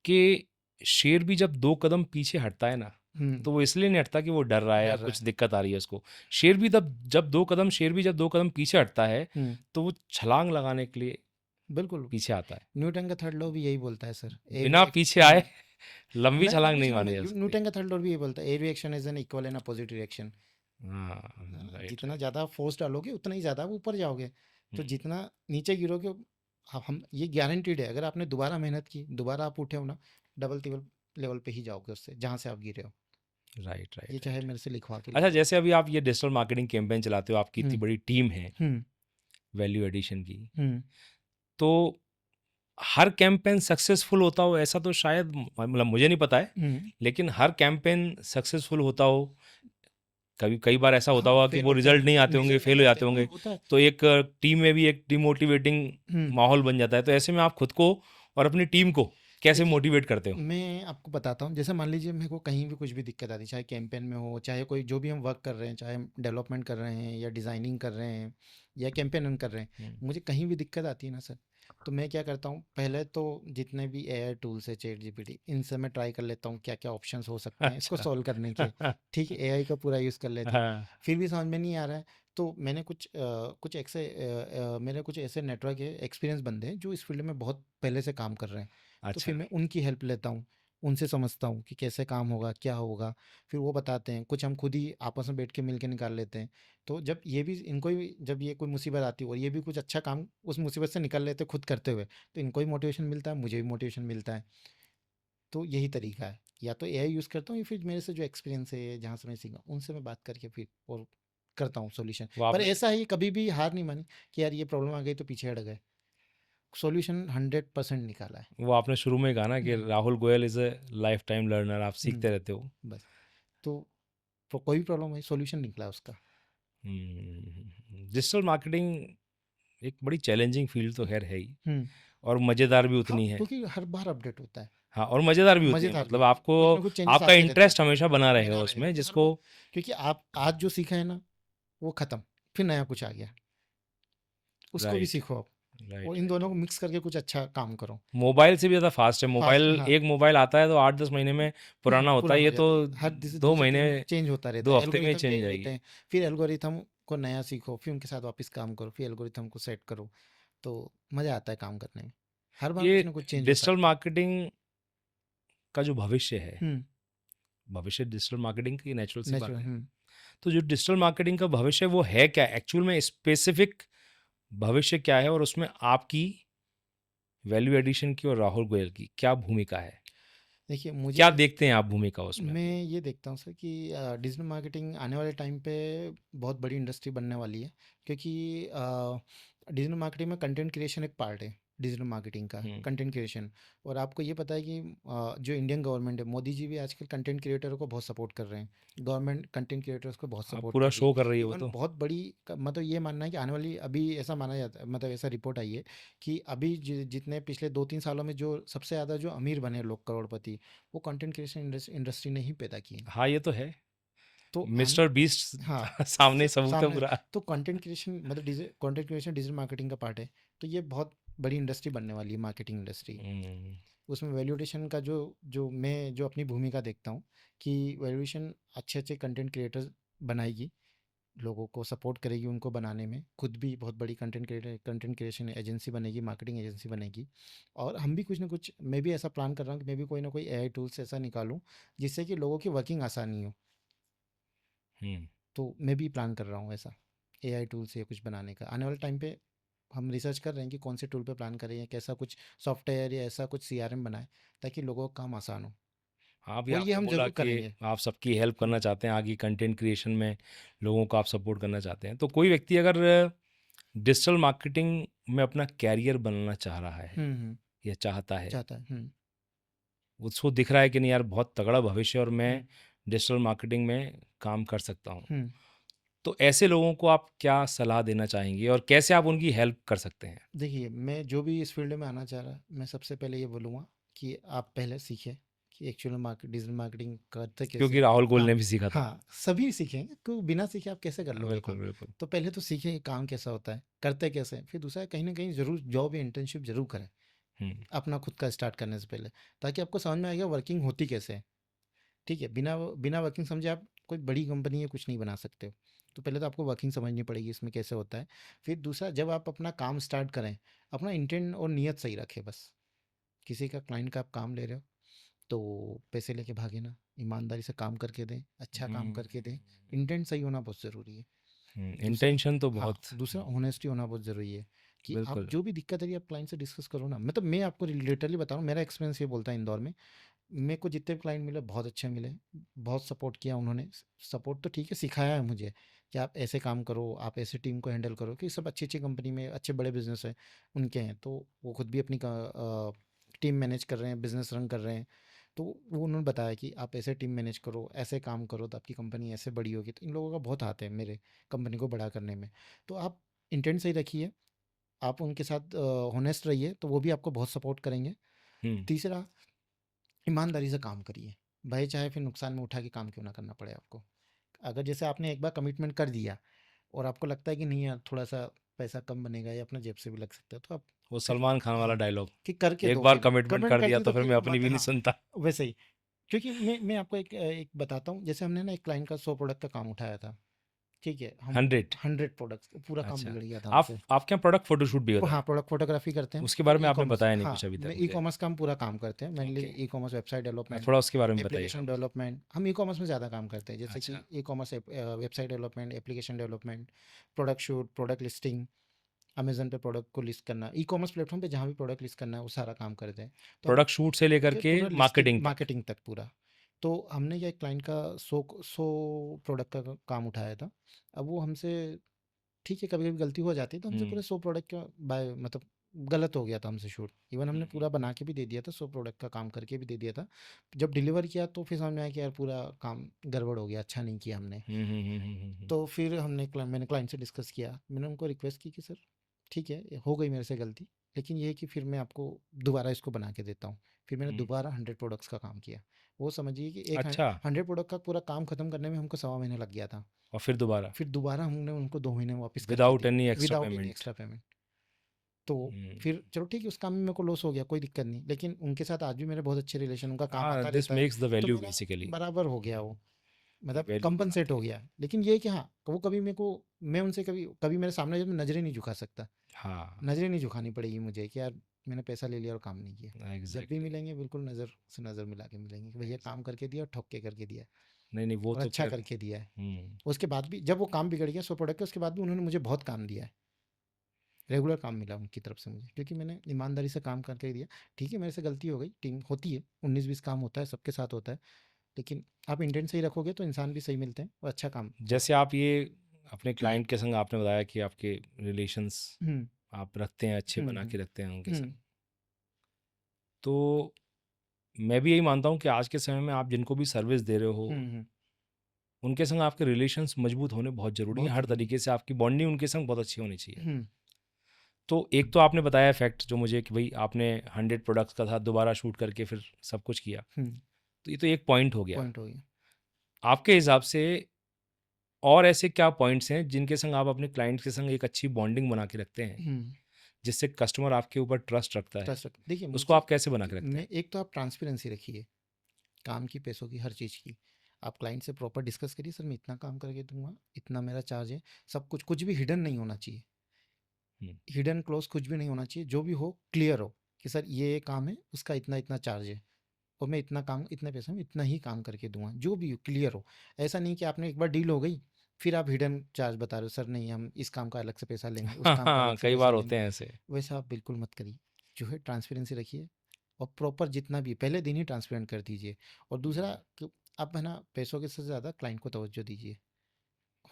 कि शेर भी जब 2 कदम पीछे हटता है ना, हम्म। तो वो इसलिए नहीं हटता कि वो डर रहा है या डर रहा कुछ है। दिक्कत आ रही है उसको। शेर भी जब 2 कदम पीछे हटता है, हम्म। तो वो छलांग लगाने के लिए बिल्कुल। पीछे आता है। न्यूटन का थर्ड लॉ भी यही बोलता है सर, बिना एवरी पीछे हाँ। आए लंबी मैं छलांग लंबी नहीं छलांग मारी जा नहीं, सकती। न्यूटन का थर्ड लॉ भी यही बोलता है, every action is an equal and opposite reaction. हाँ, राइट, जितना राइट। ज़्यादा फोर्स डालोगे उतना ही ज़्यादा आप ऊपर जाओगे। हुँ, तो जितना नीचे गिरोगे, हम ये गारंटीड है, अगर आपने दोबारा मेहनत की, दोबारा आप उठे हो ना, डबल टिबल लेवल पे ही जाओगे उससे, जहाँ से आप गिरे हो। राइट, ये राइट, चाहे राइट। मेरे से लिखवा के ले अच्छा, लो। जैसे अभी आप ये डिजिटल मार्केटिंग कैंपेन चलाते हो, आपकी इतनी हम्म। बड़ी टीम है हम्म। वैल्यू एडिशन की, हम्म। तो हर कैंपेन सक्सेसफुल होता हो ऐसा तो शायद मतलब मुझे नहीं पता है, हम्म। लेकिन हर कैंपेन सक्सेसफुल होता हो, कभी कई बार ऐसा होता हाँ, होगा कि फेल वो होते रिजल्ट हैं, नहीं आते होंगे, रिजल्ट नहीं फेल हो आते, जाते हाँ होंगे, होता है। तो एक टीम में भी एक डिमोटिवेटिंग हम्म। माहौल बन जाता है। तो ऐसे में आप खुद को और अपनी टीम को कैसे देखिए, मोटिवेट करते हो? मैं आपको बताता हूँ, जैसे मान लीजिए मेरे को कहीं भी कुछ भी दिक्कत आती है, चाहे कैंपेन में हो, चाहे कोई जो भी हम वर्क कर रहे हैं, चाहे हम डेवलपमेंट कर रहे हैं या डिज़ाइनिंग कर रहे हैं या कैंपेन रन कर रहे हैं, हम्म, मुझे कहीं भी दिक्कत आती है ना सर, तो मैं क्या करता हूँ, पहले तो जितने भी एआई टूल्स है, चैट जीपीटी, इनसे मैं ट्राई कर लेता हूँ क्या क्या ऑप्शंस हो सकते हैं इसको अच्छा। सॉल्व करने के। ठीक है, एआई का पूरा यूज़ कर लेते हैं। हाँ, फिर भी समझ में नहीं आ रहा है, तो मैंने मेरे कुछ ऐसे नेटवर्क है, एक्सपीरियंस बंदे हैं जो इस फील्ड में बहुत पहले से काम कर रहे हैं। तो अच्छा। फिर मैं उनकी हेल्प लेता हूँ, उनसे समझता हूँ कि कैसे काम होगा, क्या होगा। फिर वो बताते हैं, कुछ हम खुद ही आपस में बैठ के मिल के निकाल लेते हैं। तो जब ये भी इनको भी जब ये कोई मुसीबत आती है और ये भी कुछ अच्छा काम उस मुसीबत से निकल लेते हैं खुद करते हुए, तो इनको भी मोटिवेशन मिलता है, मुझे भी मोटिवेशन मिलता है। तो यही तरीका है, या तो एआई यूज़ करता हूँ या फिर मेरे से जो एक्सपीरियंस है, जहाँ से मैं सीखा उनसे मैं बात करके फिर और करता हूँ सॉल्यूशन। वो पर आपने ऐसा है कि कभी भी हार नहीं मानी कि यार ये प्रॉब्लम आ गई तो पीछे हट गए, सॉल्यूशन 100% निकाला है। वो आपने शुरू में ही कहा ना कि हम्म। Rahul Goyal is a lifetime learner, आप सीखते हम्म। रहते हो। बस, तो कोई भी प्रॉब्लम है, सॉल्यूशन निकला है उसका। डिजिटल मार्केटिंग एक बड़ी चैलेंजिंग फील्ड तो खैर है ही, हम्म। और मज़ेदार भी हाँ, उतनी है। क्योंकि हर बार अपडेट होता है, हाँ, और मज़ेदार भी उतनी है, मज़ेदार भी मतलब होता है, आपको कुछ ना कुछ चेंजेस आपका आते रहते हैं, इंटरेस्ट हमेशा बना रहेगा बना उसमें, रहेगा हर जिसको बार। क्योंकि आप आज जो सीखा है ना, वो ख़त्म, फिर नया कुछ आ गया, उसको भी राइट, सीखो आप, और राइट, इन राइट। दोनों को मिक्स करके कुछ अच्छा काम करो। मोबाइल से भी ज़्यादा फास्ट है फास्ट, मोबाइल। हाँ। एक मोबाइल आता है तो 8-10 महीने में पुराना होता है, पुराना हो ये तो जाता है, हर 2 दो से महीने, तीन चेंज होता रहता 2 है, हफ्ते में ही एल्गोरिथम चेंज चेंज जाएगी। होते हैं। फिर एल्गोरिथम को नया सीखो, फिर उनके साथ वापस काम करो, फिर एल्गोरिथम को सेट करो, तो मज़ा आता है काम करने में। हर बार ये कुछ ना कुछ चेंज होता डिजिटल रहता है। मार्केटिंग का जो भविष्य है, हम्म। भविष्य डिजिटल मार्केटिंग की नेचुरल सी बात नेचुरल। है। हम्म। तो जो डिजिटल मार्केटिंग का भविष्य है वो है क्या एक्चुअल में, स्पेसिफिक भविष्य क्या है, और उसमें आपकी वैल्यू एडिशन की और राहुल गोयल की क्या भूमिका है? देखिए क्या मुझे देखते हैं आप भूमिका उसमें? मैं ये देखता हूँ सर कि डिजिटल मार्केटिंग आने वाले टाइम पे बहुत बड़ी इंडस्ट्री बनने वाली है, क्योंकि डिजिटल मार्केटिंग में कंटेंट क्रिएशन एक पार्ट है डिजिटल मार्केटिंग का, हुँ। Content creation. और आपको ये पता है कि जो इंडियन गवर्नमेंट है, मोदी जी भी आजकल कंटेंट क्रिएटरों को बहुत सपोर्ट कर रहे हैं, गवर्नमेंट कंटेंट क्रिएटर्स को बहुत हाँ, सपोर्ट पूरा कर रही शो कर है। रही है वो इवन तो। बहुत बड़ी मतलब ये मानना है कि आने वाली, अभी ऐसा माना जाता है, मतलब ऐसा रिपोर्ट आई है कि अभी जितने पिछले 2-3 सालों में जो सबसे ज़्यादा जो अमीर बने लोग, करोड़पति, वो कंटेंट क्रिएशन इंडस्ट्री ने ही पैदा किए हैं। हाँ, ये तो है। तो मिस्टर बीस्ट हाँ, सामने सब सबूत है सामने। पूरा। तो कंटेंट क्रिएशन मतलब कंटेंट क्रिएशन डिजिटल मार्केटिंग का पार्ट है। तो ये बहुत बड़ी इंडस्ट्री बनने वाली है, मार्केटिंग इंडस्ट्री। हुँ। उसमें वैल्यूएशन का जो अपनी भूमिका देखता हूँ कि वैल्यूएशन अच्छे अच्छे कंटेंट क्रिएटर्स बनाएगी, लोगों को सपोर्ट करेगी उनको बनाने में, खुद भी बहुत बड़ी कंटेंट क्रिएशन एजेंसी बनेगी, मार्केटिंग एजेंसी बनेगी। और हम भी कुछ ना कुछ, मैं भी ऐसा प्लान कर रहा हूँ कि मैं भी कोई ना कोई एआई टूल्स ऐसा निकालूं जिससे कि लोगों की वर्किंग आसानी हो। हुँ। तो मैं भी प्लान कर रहा हूँ ऐसा एआई टूल से कुछ बनाने का। आने वाले टाइम पे हम रिसर्च कर रहे हैं कि कौन से टूल पे प्लान करें, या कैसा कुछ सॉफ्टवेयर या ऐसा कुछ सीआरएम बनाए ताकि लोगों का काम आसान हो। हाँ, अभी और ये आपने हम बोला ज़रूर कि करेंगे। आप सबकी हेल्प करना हम्म चाहते हैं, आगे कंटेंट क्रिएशन में लोगों को आप सपोर्ट करना चाहते हैं। तो कोई व्यक्ति अगर डिजिटल मार्केटिंग में अपना कैरियर बनाना चाह रहा है हम्म। या चाहता है, चाहता है। उसको दिख रहा है कि नहीं यार बहुत तगड़ा भविष्य है और मैं हम्म डिजिटल मार्केटिंग में काम कर सकता हूँ। हम्म। तो ऐसे लोगों को आप क्या सलाह देना चाहेंगे और कैसे आप उनकी हेल्प कर सकते हैं? देखिए, मैं जो भी इस फील्ड में आना चाह रहा है, मैं सबसे पहले ये बोलूँगा कि आप पहले सीखें कि एक्चुअल डिजिटल मार्केटिंग करते कैसे क्योंकि हैं, राहुल गोयल काम। ने भी सीखा था। हाँ, सभी सीखेंगे, क्यों बिना सीखे आप कैसे कर लोगे बिल्कुल, काम। बिल्कुल। तो पहले तो सीखें कि काम कैसा होता है, करते कैसे हैं। फिर दूसरा, कहीं ना कहीं ज़रूर जॉब या इंटर्नशिप ज़रूर करें हुँ, अपना खुद का स्टार्ट करने से पहले, ताकि आपको समझ में आएगा वर्किंग होती कैसे है। ठीक है, बिना बिना वर्किंग समझे आप कोई बड़ी कंपनी या कुछ नहीं बना सकते हो। तो पहले तो आपको वर्किंग समझनी पड़ेगी इसमें कैसे होता है। फिर दूसरा, जब आप अपना काम स्टार्ट करें, अपना इंटेंट और नियत सही रखें बस। किसी का क्लाइंट का आप काम ले रहे हो तो पैसे लेके भागे ना, ईमानदारी से काम करके दें, अच्छा काम हुँ, करके दें। इंटेंट सही होना बहुत ज़रूरी है। हुँ, दूसरा, इंटेंशन तो हाँ, बहुत दूसरा ऑनेस्टी होना बहुत ज़रूरी है कि आप बिल्कुल। जो भी दिक्कत आ रही है आप क्लाइंट से डिस्कस करो ना। मतलब मैं आपको लिटरली बता रहा हूँ, मेरा एक्सपीरियंस ये बोलता है इंदौर में, मेरे को जितने भी क्लाइंट मिले बहुत अच्छे मिले, बहुत सपोर्ट किया उन्होंने। सपोर्ट तो ठीक है, सिखाया है मुझे कि आप ऐसे काम करो, आप ऐसे टीम को हैंडल करो, कि सब अच्छी अच्छी कंपनी में अच्छे बड़े बिजनेस है उनके हैं, तो वो खुद भी अपनी टीम मैनेज कर रहे हैं, बिजनेस रन कर रहे हैं। तो वो उन्होंने बताया कि आप ऐसे टीम मैनेज करो, ऐसे काम करो, तो आपकी कंपनी ऐसे बड़ी होगी। तो इन लोगों का बहुत हाथ है मेरे कंपनी को बड़ा करने में। तो आप इंटेंट सही रखिए, आप उनके साथ होनेस्ट रहिए, तो वो भी आपको बहुत सपोर्ट करेंगे। हुँ, तीसरा, ईमानदारी से काम करिए, भाई चाहे फिर नुकसान में उठा के काम क्यों ना करना पड़े आपको। अगर जैसे आपने एक बार कमिटमेंट कर दिया और आपको लगता है कि नहीं यार, थोड़ा सा पैसा कम बनेगा या अपना जेब से भी लग सकता है, तो आप वो फिर, सलमान खान वाला हाँ, डायलॉग, कि करके एक दो, बार फिर कमिटमेंट कमेंट कर कर दिया दी तो तो फिर फिर मैं वो अपनी बात भी है। नहीं हाँ, सुनता। वैसे ही। क्योंकि मैं आपको एक बताता हूँ, जैसे हमने ना एक क्लाइंट का 100 प्रोडक्ट का काम उठाया था। ठीक है, हम 100 100 प्रोडक्ट्स, पूरा काम अच्छा, बिगड़ गया था आप हमसे। आपके यहाँ प्रोडक्ट फोटोशूट भी होता हाँ, है? प्रोडक्ट फोटोग्राफी करते हैं उसके और बारे में ई आपने कॉमर्स। बताया नहीं हाँ, कुछ अभी मैं तक ई मुझे। कॉमर्स का हम पूरा काम करते हैं, mainly okay, e commerce website development, थोड़ा उसके बारे में बताइए। Application development. हम ई कॉमर्स में ज़्यादा काम करते हैं, जैसे कि अच्छा, e commerce website development, application development, product shoot, product listing, Amazon पे प्रोडक्ट को लिस्ट करना, ई कॉमर्स प्लेटफॉर्म पे जहाँ भी प्रोडक्ट लिस्ट करना है वो सारा काम करते हैं। तो हम प्रोडक्ट शूट से लेकर फिर के पूरा लिस्टिंग मार्केटिंग तक। मार्केटिंग तक पूरा। तो हमने ये क्लाइंट का 100 प्रोडक्ट का काम उठाया था। अब वो हमसे, ठीक है, कभी कभी गलती हो जाती है, तो हमसे हुँ, पूरे 100 प्रोडक्ट का बाय मतलब गलत हो गया था हमसे शूट। इवन हुँ, हमने पूरा बना के भी दे दिया था, 100 प्रोडक्ट का काम करके भी दे दिया था। जब डिलीवर किया तो फिर समझ में आया कि यार पूरा काम गड़बड़ हो गया, अच्छा नहीं किया हमने। हुँ, हुँ, हुँ, हुँ, हुँ, हुँ। तो फिर मैंने क्लाइंट से डिस्कस किया, मैंने उनको रिक्वेस्ट की कि सर ठीक है, ये हो गई मेरे से गलती, लेकिन ये है कि फिर मैं आपको दोबारा इसको बना के देता हूँ। फिर मैंने हुँ, दोबारा 100 प्रोडक्ट्स का काम किया। वो समझिए कि एक अच्छा 100 प्रोडक्ट का पूरा काम खत्म करने में हमको 1.25 महीने लग गया था। और फिर दोबारा फिर दोबारा हमने उनको 2 महीने वापस करके विदाउट दिए, any extra without any payment. Extra payment. तो हुँ, फिर चलो ठीक है, उस काम में मेरे को लॉस हो गया, कोई दिक्कत नहीं, लेकिन उनके साथ आज भी मेरे बहुत अच्छे रिलेशन, उनका काम हाँ, आता दिस रहता है। मेक्स द तो वैल्यू मेरा बेसिकली। बराबर हो गया वो, ये मतलब वैल्यू कंपनसेट बनाते हो हैं। गया। लेकिन ये है कि हाँ, वो कभी मेरे को, मैं उनसे कभी कभी मेरे सामने जब, मैं नज़रें नहीं झुका सकता। हाँ, नज़रें नहीं झुकानी पड़ेगी मुझे कि यार मैंने पैसा ले लिया और काम नहीं किया। जब भी एग्ज़ैक्टली। मिलेंगे बिल्कुल नज़र से नज़र मिला के मिलेंगे कि भैया काम एग्ज़ैक्ट करके दिया और ठोक के करके दिया है, नहीं, नहीं वो और तो अच्छा ख़ैर करके दिया है। हुँ, उसके बाद भी जब वो काम बिगड़ गया 100 प्रोडक्ट के, उसके बाद भी उन्होंने मुझे बहुत काम दिया है। रेगुलर काम मिला उनकी तरफ से मुझे, क्योंकि मैंने ईमानदारी से काम करके दिया। ठीक है, मेरे से गलती हो गई, टीम होती है, 19-20 काम होता है, सबके साथ होता है, लेकिन आप इंटेंट सही रखोगे तो इंसान भी सही मिलते हैं और अच्छा काम होगा। जैसे आप ये अपने क्लाइंट के संग आपने बताया कि आपके रिलेशंस हुँ, आप रखते हैं, अच्छे हुँ, बना हुँ, के रखते हैं उनके हुँ, संग। तो मैं भी यही मानता हूँ कि आज के समय में आप जिनको भी सर्विस दे रहे हो, हुँ, हुँ, उनके संग आपके रिलेशंस मजबूत होने बहुत ज़रूरी है। बहुत हर ज़रूरी है। तरीके से आपकी बॉन्डिंग उनके संग बहुत अच्छी होनी चाहिए। हुँ, तो एक तो आपने बताया फैक्ट जो मुझे कि भाई आपने 100 प्रोडक्ट्स का था, दोबारा शूट करके फिर सब कुछ किया। हुँ, तो ये तो एक पॉइंट हो गया। पॉइंट हो गया। आपके हिसाब से और ऐसे क्या पॉइंट्स हैं जिनके संग आप अपने क्लाइंट के संग एक अच्छी बॉन्डिंग बना के रखते हैं, हुँ, जिससे कस्टमर आपके ऊपर ट्रस्ट रखता है? ट्रस्ट रख देखिए उसको मुझे आप कैसे बना के रखते मैं हैं? एक तो आप ट्रांसपेरेंसी रखिए, काम की, पैसों की, हर चीज़ की। आप क्लाइंट से प्रॉपर डिस्कस करिए, सर मैं इतना काम करके दूँगा, इतना मेरा चार्ज है। सब कुछ, कुछ भी हिडन नहीं होना चाहिए। हुँ, हिडन क्लॉज़ कुछ भी नहीं होना चाहिए, जो भी हो क्लियर हो कि सर ये काम है, उसका इतना-इतना चार्ज है और मैं इतना काम, इतने पैसे में इतना ही काम करके दूँगा, जो भी हो क्लियर हो। ऐसा नहीं कि आपने एक बार डील हो गई, फिर आप हिडन चार्ज बता रहे हो, सर नहीं हम इस काम का अलग से पैसा लेंगे, उस हाँ, काम का अलग हाँ, से कई पैसा बार लेंगे। होते हैं ऐसे। वैसा आप बिल्कुल मत करिए। जो है ट्रांसपेरेंसी रखिए और प्रॉपर जितना भी पहले दिन ही ट्रांसपेरेंट कर दीजिए। और दूसरा कि आप है ना, पैसों के से ज़्यादा क्लाइंट को तवज्जो दीजिए।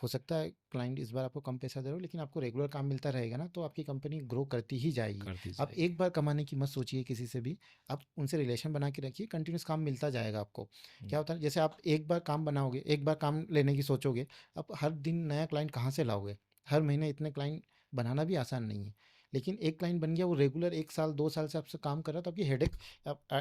हो सकता है क्लाइंट इस बार आपको कम पैसा दे रहा हो, लेकिन आपको रेगुलर काम मिलता रहेगा ना, तो आपकी कंपनी ग्रो करती ही जाएगी। करती आप जाएगी। एक बार कमाने की मत सोचिए किसी से भी, आप उनसे रिलेशन बना के रखिए, कंटिन्यूस काम मिलता जाएगा आपको। हुँ, क्या होता है, जैसे आप एक बार काम बनाओगे, एक बार काम लेने की सोचोगे, आप हर दिन नया क्लाइंट कहाँ से लाओगे? हर महीने इतने क्लाइंट बनाना भी आसान नहीं है। लेकिन एक क्लाइंट बन गया, वो रेगुलर 1 साल 2 साल से आपसे काम कर रहा है, तो आपकी हेडेक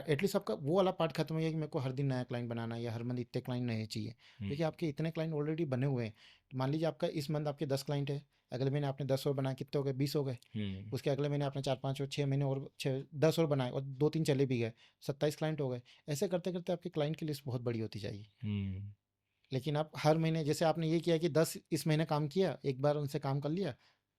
एटलीस्ट आपका वो वाला पार्ट खत्म हो गया कि मेरे को हर दिन नया क्लाइंट बनाना है या हर मंथ इतने क्लाइंट नए चाहिए। हुँ, क्योंकि आपके इतने क्लाइंट ऑलरेडी बने हुए हैं। मान लीजिए आपका इस मंथ आपके 10 क्लाइंट है, अगले महीने आपने 10 और बनाए, कितने हो गए? 20 हो गए। हुँ, उसके अगले महीने आपने 4-5 और 6 महीने और 6 10 और बनाए और 2-3 चले भी गए, 27 क्लाइंट हो गए। ऐसे करते-करते आपके क्लाइंट की लिस्ट बहुत बड़ी होती जाएगी। हुँ। लेकिन आप हर महीने, जैसे आपने ये किया कि 10 इस महीने काम किया, एक बार उनसे काम कर लिया,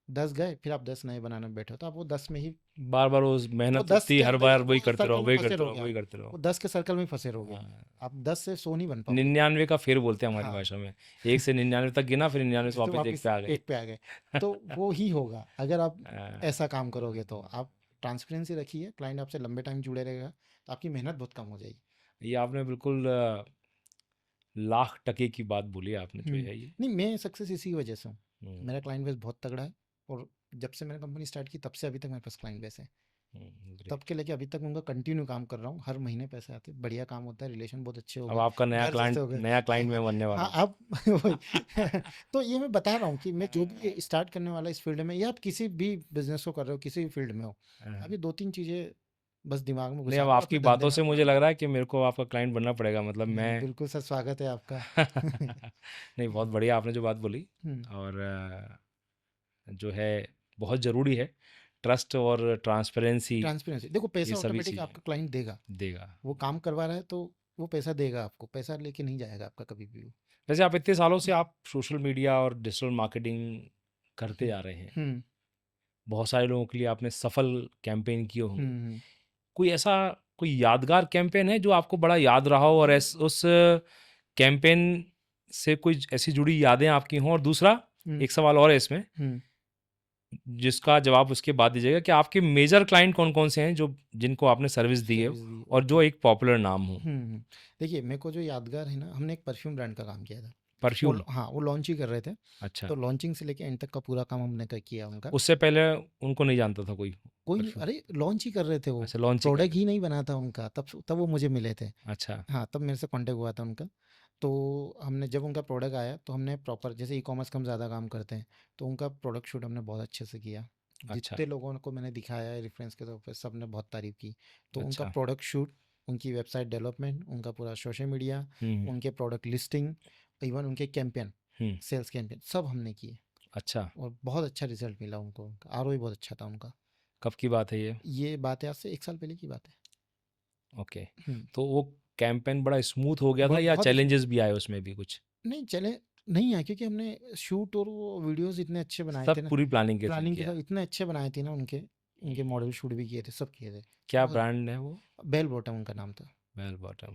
10 गए, फिर आप 10 नए बनाने में बैठे हो, तो आप वो 10 में ही, बार-बार उस वो मेहनत 10 उतनी के हर अंदर ही बार वो वही करते रहो, सर्कल में वही फँसे करते रहो, रहोगे वही आप। करते रहो। वो 10 के सर्कल में फँसे रहोगे। हाँ, आप 10 से 100 नहीं बन पाओगे। 99 का फेर बोलते हैं हमारी हाँ। भाषा में। 1 से 99 तक गिना फिर 99 से तो वापस 1 वापस पे आ गए। 1 पे आ गए। तो वो ही होगा अगर आप अ, ऐसा काम करोगे तो। आप ट्रांसपेरेंसी रखिए, क्लाइंट आपसे लंबे टाइम जुड़े रहेगा, तो आपकी मेहनत बहुत कम हो जाएगी। ये आपने बिल्कुल लाख टके की बात बोली है आपने जो हुँ। है ये। नहीं, मैं सक्सेस इसी वजह से हूँ। हुँ, मेरा क्लाइंट बेस बहुत तगड़ा है और जब से मैंने कंपनी स्टार्ट की तब से अभी तक मेरे पास क्लाइंट बेस है। तब ग्रेट। के लेके अभी तक उनका कंटिन्यू काम कर रहा हूँ, हर महीने पैसे आते हैं, बढ़िया काम होता है, रिलेशन बहुत अच्छे हो अब गए, आपका घर जैसे हो गए। नया क्लाइंट मैं बनने वाला हाँ, हूँ। अब वही तो ये मैं बता रहा हूँ कि मैं जो भी स्टार्ट करने वाला इस फील्ड में, या आप किसी भी बिज़नेस को कर रहे हो, किसी भी फील्ड में हो, अ, अभी 2-3 चीज़ें बस दिमाग में नहीं घुसा अब लो और आपकी अपने धंधे बातों में से मुझे अपना लग लो। रहा है कि मेरे को आपका क्लाइंट बनना पड़ेगा मतलब नहीं, मैं बिल्कुल सर, स्वागत है आपका। नहीं बहुत बढ़िया आपने जो बात बोली हुँ, और जो है बहुत ज़रूरी है ट्रस्ट और ट्रांसपेरेंसी ट्रांसपेरेंसी देखो, ये पैसा सभी ऑटोमेटिक चीज़ें आपका क्लाइंट देगा। देगा। वो काम करवा रहा है तो वो पैसा देगा आपको, पैसा लेके नहीं जाएगा आपका कभी भी वो। वैसे आप इतने सालों से आप सोशल मीडिया और डिजिटल मार्केटिंग करते हुँ, आ रहे हैं हुँ, बहुत सारे लोगों के लिए आपने सफल कैंपेन किए हुँ, होंगे हुँ, कोई ऐसा कोई यादगार कैंपेन है जो आपको बड़ा याद रहा हो और उस कैंपेन से कोई ऐसी जुड़ी यादें आपकी हों और दूसरा हुँ, एक सवाल और है इसमें हुँ। जिसका जवाब उसके बाद दीजिएगा कि आपके मेजर क्लाइंट कौन कौन से हैं जो जिनको आपने सर्विस दी है सर्विस दी, और ओके। जो एक पॉपुलर नाम हो हुँ, हुँ। देखिए, मेरे को जो यादगार है ना, हमने एक परफ्यूम ब्रांड का काम किया था। वो परफ्यूम हाँ, वो लॉन्च ही कर रहे थे, अच्छा तो लॉन्चिंग से लेके एंड तक का पूरा काम हमने क किया उनका। उससे पहले उनको नहीं जानता था कोई कोई नहीं, परफ्यूम अरे लॉन्च ही कर रहे थे वो, अच्छा लॉन्च ही कर प्रोडक्ट रहे ही नहीं बना था उनका, तब वो मुझे मिले थे। थे अच्छा हाँ, तब मेरे से कॉन्टैक्ट हुआ था उनका। तो हमने जब उनका प्रोडक्ट आया, तो हमने प्रॉपर, जैसे ई-कॉमर्स का हम ज़्यादा काम करते हैं, तो उनका प्रोडक्ट शूट हमने बहुत अच्छे से किया। अच्छा जितने लोगों को मैंने दिखाया है रेफ़रेंस के तौर पे, सबने बहुत तारीफ़ की। तो उनका अच्छा प्रोडक्ट शूट, उनकी वेबसाइट डेवलपमेंट, उनका पूरा सोशल मीडिया, हम्म उनके प्रोडक्ट लिस्टिंग, इवन उनके कैंपेन, हम्म सेल्स कैंपेन सब हमने किए अच्छा और बहुत अच्छा रिज़ल्ट मिला उनको। आरओआई बहुत अच्छा था उनका। कब की बात है ये ये बात है आज से 1 साल पहले की बात है। ओके हुँ, तो वो कैंपेन बड़ा स्मूथ हो गया था या बहुत चैलेंजेस भी आए उसमें भी कुछ नहीं चले, नहीं आए, क्योंकि हमने शूट और वो वीडियोस इतने अच्छे बनाए थे सब ना, पूरी प्लानिंग के साथ प्लानिंग के किया साथ इतने अच्छे बनाए थे ना उनके, उनके मॉडल शूट भी किए थे, सब किए थे। क्या बहुत ब्रांड है वो बेल बॉटम उनका नाम था। बेल बॉटम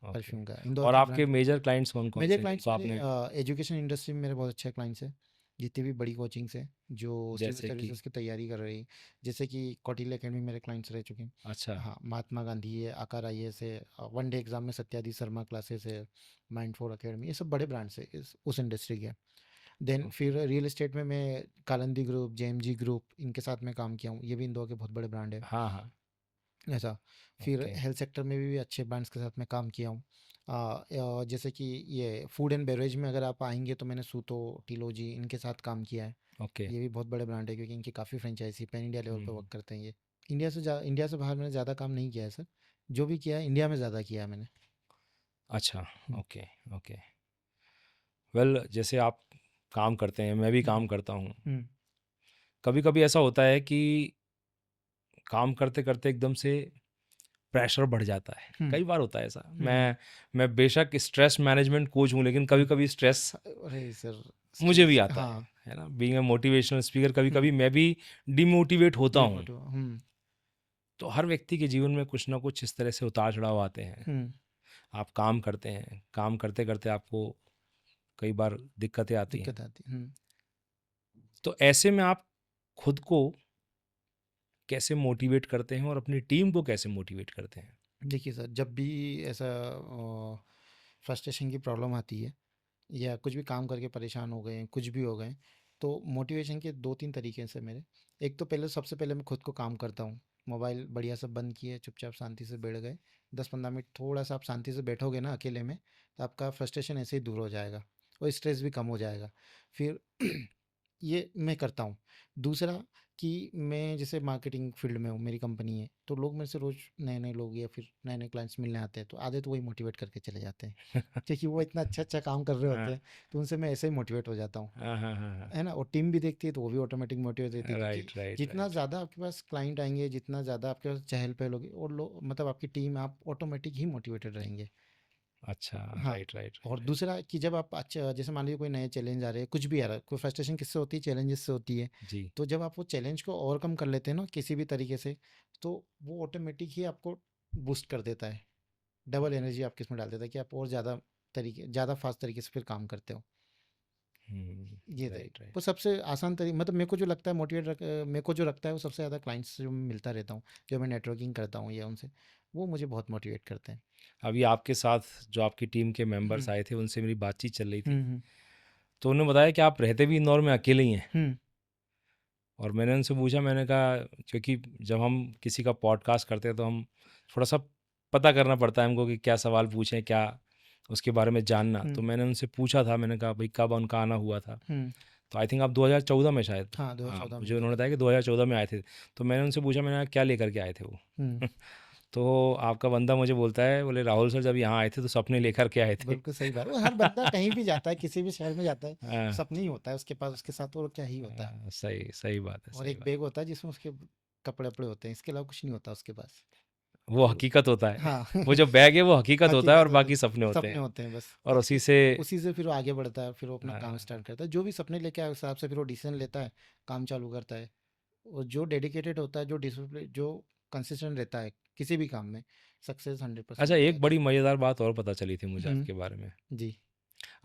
ओके परफ्यूम का इंदौर और की आपके ब्रांड। मेजर क्लाइंट्स कौन कौन मेरे से क्लाइंट्स जिनको मेरे आपने एजुकेशन इंडस्ट्री में मेरे बहुत अच्छे क्लाइंट्स हैं। जितनी भी बड़ी कोचिंग्स हैं जो सिविल जैसे कि? सर्विसेज की तैयारी कर रही, जैसे कि कौटिल्य एकेडमी मेरे क्लाइंट्स रह चुके हैं। अच्छा। हाँ, महात्मा गांधी है, आकार आईएएस है, वन डे एग्जाम में सत्यादि शर्मा क्लासेस है, माइंड फोर एकेडमी, ये सब बड़े ब्रांड्स है उस इंडस्ट्री के। Then okay. फिर रियल एस्टेट में मैं कालंदी ग्रुप, जेएमजी ग्रुप, इनके साथ मैं काम किया हूँ, ये भी इंदौर के बहुत बड़े ब्रांड है। हाँ, हाँ। ऐसा फिर ओके। हेल्थ सेक्टर में भी अच्छे ब्रांड्स के साथ मैं काम किया हूँ। जैसे कि ये फूड एंड बेवरेज में अगर आप आएंगे तो मैंने सूतो, टिलोजी, इनके साथ काम किया है। ओके। ये भी बहुत बड़े ब्रांड है क्योंकि इनकी काफ़ी फ्रेंचाइजी पैन इंडिया लेवल हुँ, पे वर्क हुँ। करते हैं ये। इंडिया से बाहर मैंने ज़्यादा काम नहीं किया है सर। जो भी किया है इंडिया में ज़्यादा किया है मैंने। अच्छा। हम्म, ओके, ओके। वेल जैसे आप काम करते हैं, मैं भी हम्म, काम करता हूँ। हम्म, कभी-कभी ऐसा होता है कि काम करते-करते एकदम से प्रेशर बढ़ जाता है। हम्म, कई बार होता है ऐसा। हम्म। मैं बेशक स्ट्रेस मैनेजमेंट कोच हूँ, लेकिन हम्म। कभी-कभी स्ट्रेस अरे सर, मुझे भी स्ट्रेस, आता हाँ। है ना? बीइंग अ मोटिवेशनल स्पीकर हम्म। कभी-कभी मैं भी डिमोटिवेट होता हूँ। डिमोटिव, हम्म। तो हर व्यक्ति के जीवन में कुछ ना कुछ इस तरह से उतार-चढ़ाव आते हैं। हम्म। आप काम करते हैं, काम करते-करते आपको कई बार दिक्कतें आती हैं। दिक्कत आती, हम्म। तो ऐसे में आप खुद को कैसे मोटिवेट करते हैं और अपनी टीम को कैसे मोटिवेट करते हैं? देखिए सर, जब भी ऐसा फ्रस्ट्रेशन की प्रॉब्लम आती है या कुछ भी काम करके परेशान हो गए हैं, कुछ भी हो गए हैं, तो मोटिवेशन के दो तीन तरीके हैं सर मेरे। एक तो पहले, सबसे पहले मैं खुद को काम करता हूँ। मोबाइल बढ़िया से बंद किए, चुपचाप शांति से बैठ गए। 10-15 मिनट थोड़ा सा आप शांति से बैठोगे ना अकेले में, तो आपका फ्रस्ट्रेशन ऐसे ही दूर हो जाएगा और स्ट्रेस भी कम हो जाएगा। फिर ये मैं करता हूँ। दूसरा कि मैं जैसे मार्केटिंग फील्ड में हूँ, मेरी कंपनी है, तो लोग मेरे से रोज़ नए-नए लोग या फिर नए-नए क्लाइंट्स मिलने आते हैं, तो आधे तो वही मोटिवेट करके चले जाते हैं। क्योंकि वो इतना अच्छा-अच्छा काम कर रहे होते हाँ। हैं, तो उनसे मैं ऐसे ही मोटिवेट हो जाता हूँ। हाँ, हाँ, हाँ, हाँ। है ना? और टीम भी देखती है तो वो भी ऑटोमेटिक मोटिवेट रहती है, क्योंकि राइट, राइट, जितना राइट। ज़्यादा आपके पास क्लाइंट आएँगे, जितना ज़्यादा आपके पास चहल-पहल होगी और लोग, मतलब आपकी टीम, आप ऑटोमेटिक ही मोटिवेटेड रहेंगे। अच्छा, हाँ। राइट, राइट, और राइट, राइट। दूसरा कि जब आप अच्छा, जैसे मान लीजिए कोई नए चैलेंज आ रहे हैं, कुछ भी आ रहा है, कोई फ्रस्ट्रेशन किससे होती है? चैलेंजेस से होती है। जी। तो जब आप वो चैलेंज को ओवरकम कर लेते हैं ना किसी भी तरीके से, तो वो ऑटोमेटिक ही आपको बूस्ट कर देता है। डबल एनर्जी आपके इसमें डाल देता है कि आप और ज़्यादा फास्ट तरीके से फिर काम करते हो। हुँ, ये तरी राइट, वो राइट। सबसे आसान मतलब मेरे को जो लगता है मेरे को जो लगता है वो सबसे ज़्यादा क्लाइंट्स से जो मैं मिलता रहता हूँ, जो मैं नेटवर्किंग करता हूँ या उनसे, वो मुझे बहुत मोटिवेट करते हैं। अभी आपके साथ जो आपकी टीम के मेंबर्स हुँ, आए थे, उनसे मेरी बातचीत चल रही थी। हुँ, हुँ, तो उन्होंने बताया कि आप रहते भी इंदौर में अकेले ही हैं। हुँ, और मैंने उनसे पूछा, मैंने कहा क्योंकि जब हम किसी का पॉडकास्ट करते हैं तो हम थोड़ा-सा पता करना पड़ता है हमको कि क्या सवाल पूछें, क्या उसके बारे में जानना। हुँ, तो मैंने उनसे पूछा था, मैंने कहा भई कब उनका आना हुआ था? हुँ। तो आई थिंक आप 2014 में शायद, हाँ, हाँ, 2014 में मुझे गया उन्होंने था। बताया कि 2014 में आए थे। तो मैंने उनसे पूछा, मैंने कहा क्या लेकर के आए थे वो? हुँ, तो आपका बंदा मुझे बोलता है, बोले राहुल सर जब यहाँ आए थे तो सपने लेकर के आए थे। बिल्कुल सही बात है। वो हर बंदा कहीं भी जाता है, किसी भी शहर में जाता है, हाँ, सपना ही होता है उसके पास, उसके साथ और क्या ही होता है। सही सही बात है, और सही एक बात। बैग होता है जिसमें उसके कपड़े-वपड़े होते हैं, इसके अलावा कुछ नहीं होता उसके पास। वो तो हकीकत होता है। हाँ। वो जो बैग है वो हकीकत होता है और हकीकत होते हैं, बाकी सपने होते सपने हैं। होते हैं बस। और उसी उसके से उसी से फिर वो आगे बढ़ता है, फिर वो अपना काम हाँ, स्टार्ट करता है। जो भी सपने लेके आए उस हिसाब से फिर वो डिसीज़न लेता है, काम चालू करता है। और जो डेडिकेटेड होता है, जो डिसिप्लिन, जो कंसिस्टेंट रहता है किसी भी काम में, सक्सेस 100% अच्छा मिल एक जाती बड़ी मज़ेदार बात और पता चली थी मुझे है। आपके बारे में। जी।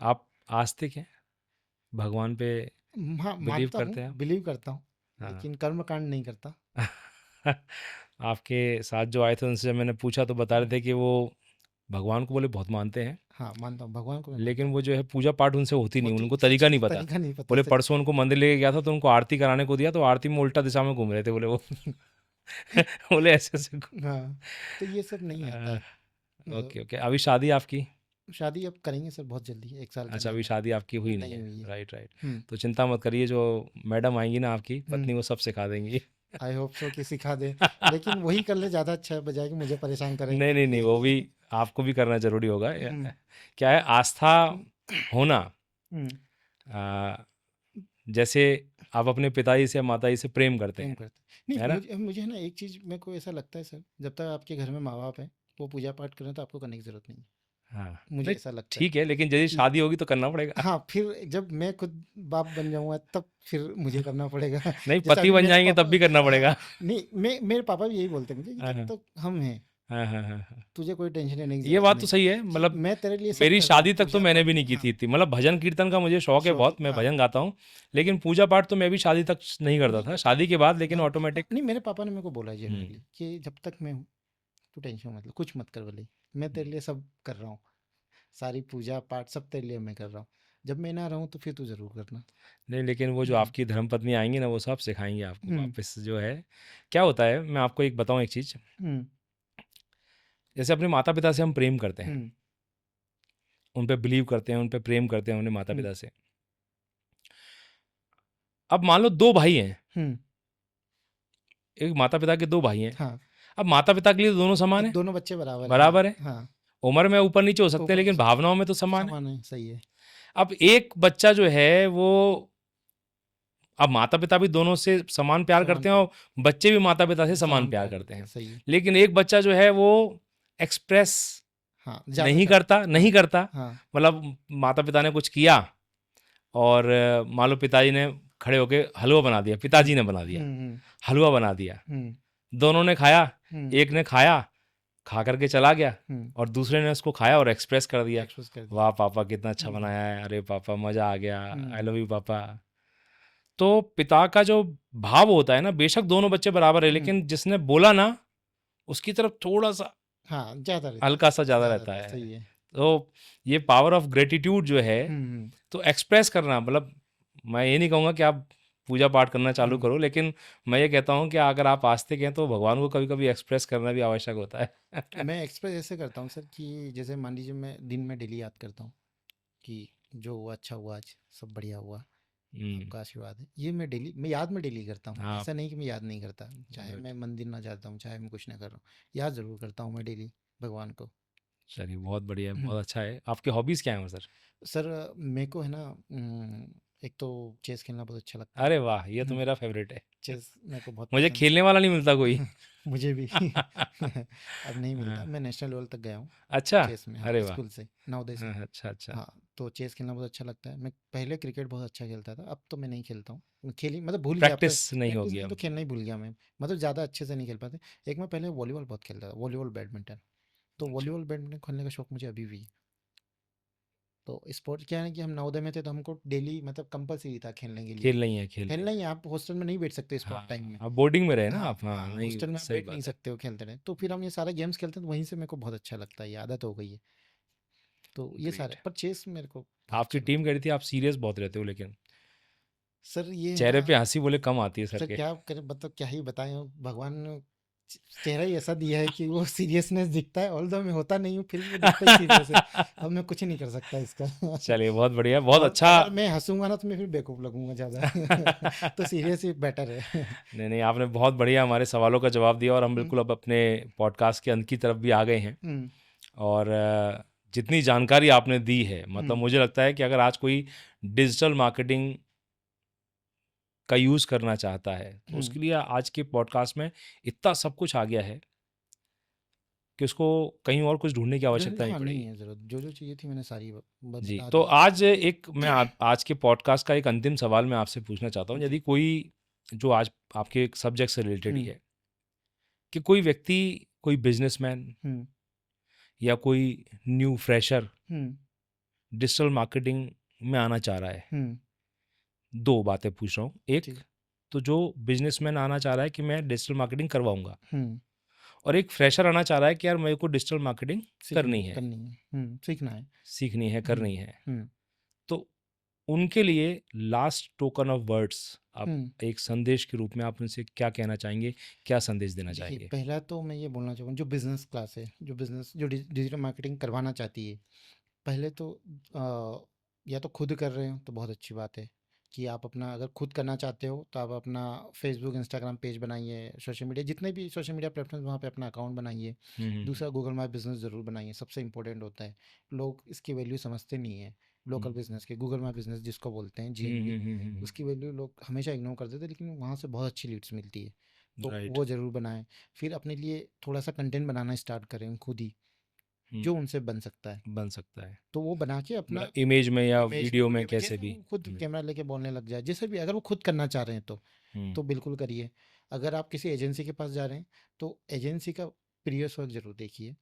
आप आस्तिक हैं? भगवान पे हाँ, बिलीव मानता हूँ, करते हैं आप? बिलीव करता हूँ, हाँ। लेकिन कर्मकांड नहीं करता। आपके साथ जो आए थे उनसे जब मैंने पूछा तो बता रहे थे कि वो भगवान को बोले बहुत मानते हैं, हाँ, मानता हूँ, भगवान को मैं मानता लेकिन हूँ। वो जो है पूजा पाठ उनसे होती नहीं, होती उनको सच तरीका में नहीं पता। तरीका नहीं पता बोले सच। परसों उनको मंदिर लेके गया था तो उनको आरती कराने को दिया तो आरती में उल्टा दिशा में घूम रहे थे बोले वो। बोले ऐसे-ऐसे हाँ, तो ये सब नहीं आता है। ओके, मतलब ओके। अभी शादी आपकी? शादी अब करेंगे सर बहुत जल्दी, 1 साल के अच्छा अभी अंदर-अंदर। शादी आपकी हुई नहीं नहीं है। हुई है। Right, right. हुँ, तो चिंता मत करिए, जो मैडम आएँगी ना आपकी हुँ। पत्नी वो सब सिखा देंगी। आई होप सो कि सिखा दे, लेकिन वही कर ले ज़्यादा अच्छा है, बजाए कि मुझे परेशान करे। नहीं, नहीं, नहीं, वो भी आपको भी करना ज़रूरी होगा। हुँ, क्या है आस्था हुँ, होना, हुँ। अ, जैसे आप अपने पिताजी से, माताजी से प्रेम करते प्रेम हैं, करते हैं। नहीं, है ना? मुझे मुझे ना एक चीज़ मेरे को ऐसा लगता है सर, जब तक आपके घर में माँ-बाप हैं, वो पूजा पाठ करें तो आपको करने की ज़रूरत नहीं है। हाँ, मुझे नहीं ऐसा लगता है ठीक है, लेकिन यदि कि शादी होगी तो करना पड़ेगा। हाँ, फिर जब मैं खुद बाप बन जाऊँगा तब फिर मुझे करना पड़ेगा। नहीं जैसे पति अभी बन मेरे जाएँगे पापा, तब भी करना पड़ेगा। नहीं, मैं मेरे पापा भी यही बोलते हैं मुझे कि हाँ, जब हाँ, तक हम हैं, हाँ, हाँ, हाँ, हाँ। तुझे कोई टेंशन लेने की ये ज़रूरत बात तो नहीं। सही है, कि मतलब मैं तेरे लिए सब मेरी कर रहा हूँ, शादी तक तो पूजा मैंने पाठ भी नहीं की हाँ, थी इतनी, मतलब भजन कीर्तन का मुझे शौक है शौक है बहुत, मैं हाँ। भजन गाता हूँ, लेकिन पूजा पाठ तो मैं भी शादी तक नहीं करता नहीं था, करता शादी के बाद लेकिन हाँ, ऑटोमेटिक। नहीं मेरे पापा ने मेरे को बोला है हुँ, जनरली कि जब तक मैं हूँ, तू टेंशन मत ले, कुछ मत कर भले, मैं हुँ। तेरे लिए सब कर रहा हूँ। सारी पूजा पाठ सब तेरे लिए मैं कर रहा हूँ। जब मैं ना रहूँ तो फिर तू ज़रूर करना। नहीं, लेकिन वो जो हुँ, आपकी धर्मपत्नी आएँगी ना, वो सब सिखाएँगी आपको हुँ, वापस जो है। क्या होता है, मैं आपको एक बताऊँ एक चीज़, हुँ, जैसे अपने माता-पिता से हम प्रेम करते हैं, हुँ, उन पे बिलीव करते हैं, उन पे प्रेम करते हैं अपने हुँ, माता-पिता से। अब मान लो 2 भाई हैं, हुँ, एक माता-पिता के 2 भाई हैं, हाँ, अब माता-पिता के लिए तो दोनों समान हैं, दोनों बच्चे बराबर हैं, हाँ, बराबर हैं, हाँ, उम्र में ऊपर-नीचे हो सकते हैं, लेकिन ऊपर-नीचे भावनाओं में तो समान हैं। समान है, सही है। अब एक बच्चा जो है वो, अब माता-पिता भी दोनों से समान प्यार समान करते हैं प्यार और बच्चे भी माता-पिता से समान समान प्यार प्यार करते करते हैं, हैं। सही है। लेकिन एक बच्चा जो है वो एक्सप्रेस हाँ, ज़्यादा नहीं करते करता, हाँ, नहीं करता, हाँ, मतलब माता-पिता ने कुछ किया और मान लो पिताजी ने खड़े होके हलवा बना दिया, हुँ, पिताजी ने बना दिया, हुँ, हुँ, हलवा बना दिया, हुँ, दोनों ने खाया, हुँ, एक ने खाया, खा कर के चला गया हुँ, और दूसरे ने उसको खाया और एक्सप्रेस कर दिया, एक्सपोज़ कर दिया। वाह पापा कितना अच्छा हुँ, बनाया है, अरे पापा मज़ा आ गया, हुँ, आई लव यू पापा। तो पिता का जो भाव होता है ना, बेशक दोनों बच्चे बराबर है, हुँ, लेकिन जिसने बोला ना, उसकी तरफ थोड़ा-सा हाँ, ज़्यादा रहता है, हल्का-सा ज़्यादा ज़्यादा रहता रहता है, है। सही है। तो ये पावर ऑफ ग्रैटिट्यूड जो है, हुँ, हुँ, तो एक्सप्रेस करना, मतलब मैं ये नहीं कहूँगा कि आप पूजा पाठ करना चालू हुँ। करो, लेकिन मैं ये कहता हूँ कि अगर आप आस्तिक हैं, तो भगवान को कभी-कभी एक्सप्रेस करना भी आवश्यक होता है। मैं एक्सप्रेस ऐसे करता हूँ सर कि जैसे मान लीजिए मैं दिन में डेली याद करता हूँ कि जो हुआ अच्छा हुआ आज, सब बढ़िया हुआ, हुँ, आपका आशीर्वाद है। ये मैं याद में डेली करता हूँ। हाँ, ऐसा नहीं कि मैं याद नहीं करता। चाहे गुड। मैं मंदिर ना जाता हूँ, चाहे मैं कुछ ना कर रहा हूँ। याद ज़रूर करता हूँ मैं डेली भगवान को। चलिए बहुत बढ़िया है, हम्म, बहुत अच्छा है। आपकी हॉबीज़ क्या हैं सर? सर मेरे को है ना एक तो चेस खेलना बहुत अच्छा लगता है। अरे वाह! ये तो हम्म, मेरा फ़ेवरेट है। चेस मेरे को बहुत मुझे पसंद है। खेलने वाला नहीं मिलता कोई। मुझे भी अब नहीं मिलता। हाँ, मैं नेशनल लेवल तक गया हूँ अच्छा! चेस में, हाँ अरे वाह! स्कूल से, नवोदय से। हाँ, अच्छा, अच्छा। हाँ, तो चेस खेलना बहुत अच्छा लगता है। मैं पहले क्रिकेट बहुत अच्छा खेलता था, अब तो मैं नहीं खेलता हूँ। मैं खेल ही मतलब भूल गया अब तो। प्रैक्टिस नहीं प्रैक्टिस होगी नहीं तो अब। खेलना ही भूल गया मैं। मतलब ज़्यादा अच्छे से नहीं खेल पाते। एक मैं पहले वॉलीबॉल बहुत खेलता था, वॉलीबॉल, बैडमिंटन। तो अच्छा, वॉलीबॉल, बैडमिंटन खेलने का शौक मुझे अभी भी है। तो स्पोर्ट्स क्या है कि हम नवोदय में थे तो हमको डेली मतलब कंपल्सरी था खेलने के लिए। खेलना ही है, खेलना ही खेलना है। ही है, आप हॉस्टल में नहीं बैठ सकते स्पोर्ट टाइम हाँ, में। आप बोर्डिंग में रहे ना हाँ, आप, हाँ, हाँ, नहीं हॉस्टल में आप सही बैठ नहीं बात है। सकते हो खेलते रहे। तो फिर हम ये सारे गेम्स खेलते हैं तो वहीं से मेरे को बहुत अच्छा लगता है, ये आदत हो गई है। तो ये ग्रेट। सारे पर चेस मेरे को बहुत आपकी अच्छा लगता टीम है। कह रही थी आप सीरियस बहुत रहते हो, लेकिन सर ये है ना, चेहरे पे हँसी बोले कम आती है सर सर के। क्या करें, मतलब क्या ही बताएं, भगवान ने चेहरा ही ऐसा दिया है कि वो सीरियसनेस दिखता है, ऑल्दो मैं होता नहीं हूँ फिर भी वो दिखता ही सीरियस है। अब मैं कुछ नहीं कर सकता इसका। चलिए बहुत बढ़िया, बहुत और अच्छा। अगर मैं हंसूंगा ना तो मैं फिर बेवकूफ़ लगूंगा ज़्यादा। तो सीरियस ही बेटर है। नहीं, नहीं, आपने बहुत बढ़िया हमारे सवालों का जवाब दिया और हम हम्म, बिल्कुल अब अपने पॉडकास्ट के अंत की तरफ भी आ गए हैं। हम्म, और जितनी जानकारी आपने दी है, मतलब हम्म, मुझे लगता है कि अगर आज कोई डिजिटल मार्केटिंग का यूज़ करना चाहता है, तो हम्म। उसके लिए आज के पॉडकास्ट में इतना सब कुछ आ गया है कि उसको कहीं और कुछ ढूँढने की आवश्यकता नहीं हाँ नहीं पड़ेगी। है ज़रूरत, जो जो चाहिए थी मैंने सारी जी, बता तो दी। आज एक मैं आज के पॉडकास्ट का एक अंतिम सवाल मैं आपसे पूछना चाहता हूँ। जी। यदि कोई जो आज आपके सब्जेक्ट से रिलेटेड ही हम्म, है, कि कोई व्यक्ति, कोई बिज़नेसमैन हम्म, या कोई न्यू फ्रेशर हम्म, डिजिटल मार्केटिंग में आना चाह रहा है, हम्म। 2 बातें पूछ रहा हूँ। एक, ठीक है। तो जो बिज़नेसमैन आना चाह रहा है कि मैं डिजिटल मार्केटिंग करवाऊँगा, हम्म। और एक फ्रेशर आना चाह रहा है कि यार मेरे को डिजिटल मार्केटिंग सीखनी करनी है, करनी है, सीखना है। सीखनी है, हम्म, करनी है। हम्म, तो उनके लिए लास्ट टोकन ऑफ वर्ड्स, आप हम्म। एक संदेश के रूप में आप उनसे क्या कहना चाहेंगे, क्या संदेश देना देखिए, चाहेंगे? पहला तो मैं ये बोलना चाहूँगा, जो बिज़नेस क्लास है, जो डिजिटल मार्केटिंग करवाना चाहती है, पहले तो या तो खुद कर रहे हो तो बहुत अच्छी बात है कि आप अपना, अगर खुद करना चाहते हो तो आप अपना फेसबुक, इंस्टाग्राम पेज बनाइए, सोशल मीडिया, जितने भी सोशल मीडिया प्लेटफॉर्म, वहाँ पे अपना अकाउंट बनाइए। हुँ, हुँ, दूसरा, गूगल माई बिज़नेस ज़रूर बनाइए, सबसे इंपॉर्टेंट होता है। लोग इसकी वैल्यू समझते नहीं है, हुँ, लोकल बिज़नेस के, गूगल माई बिज़नेस जिसको बोलते हैं, हुँ, जीएमबी, हुँ, हुँ, हुँ, हुँ, उसकी वैल्यू लोग हमेशा इग्नोर कर देते हैं, लेकिन वहाँ से बहुत अच्छी लीड्स मिलती है। तो राइट, वो ज़रूर बनाएं। फिर अपने लिए थोड़ा सा कंटेंट बनाना स्टार्ट करें खुद ही, हुँ, जो उनसे बन सकता है। बन सकता है। तो वो बना के अपना मतलब इमेज में या इमेज में, वीडियो में वीडियो में, कैसे जैसे भी। वो खुद हुँ, कैमरा लेके बोलने लग जाए, जैसे भी, अगर वो खुद करना चाह रहे हैं हुँ, तो बिल्कुल करिए। अगर आप किसी एजेंसी के पास जा रहे हैं तो एजेंसी का प्रीवियस वर्क ज़रूर देखिए,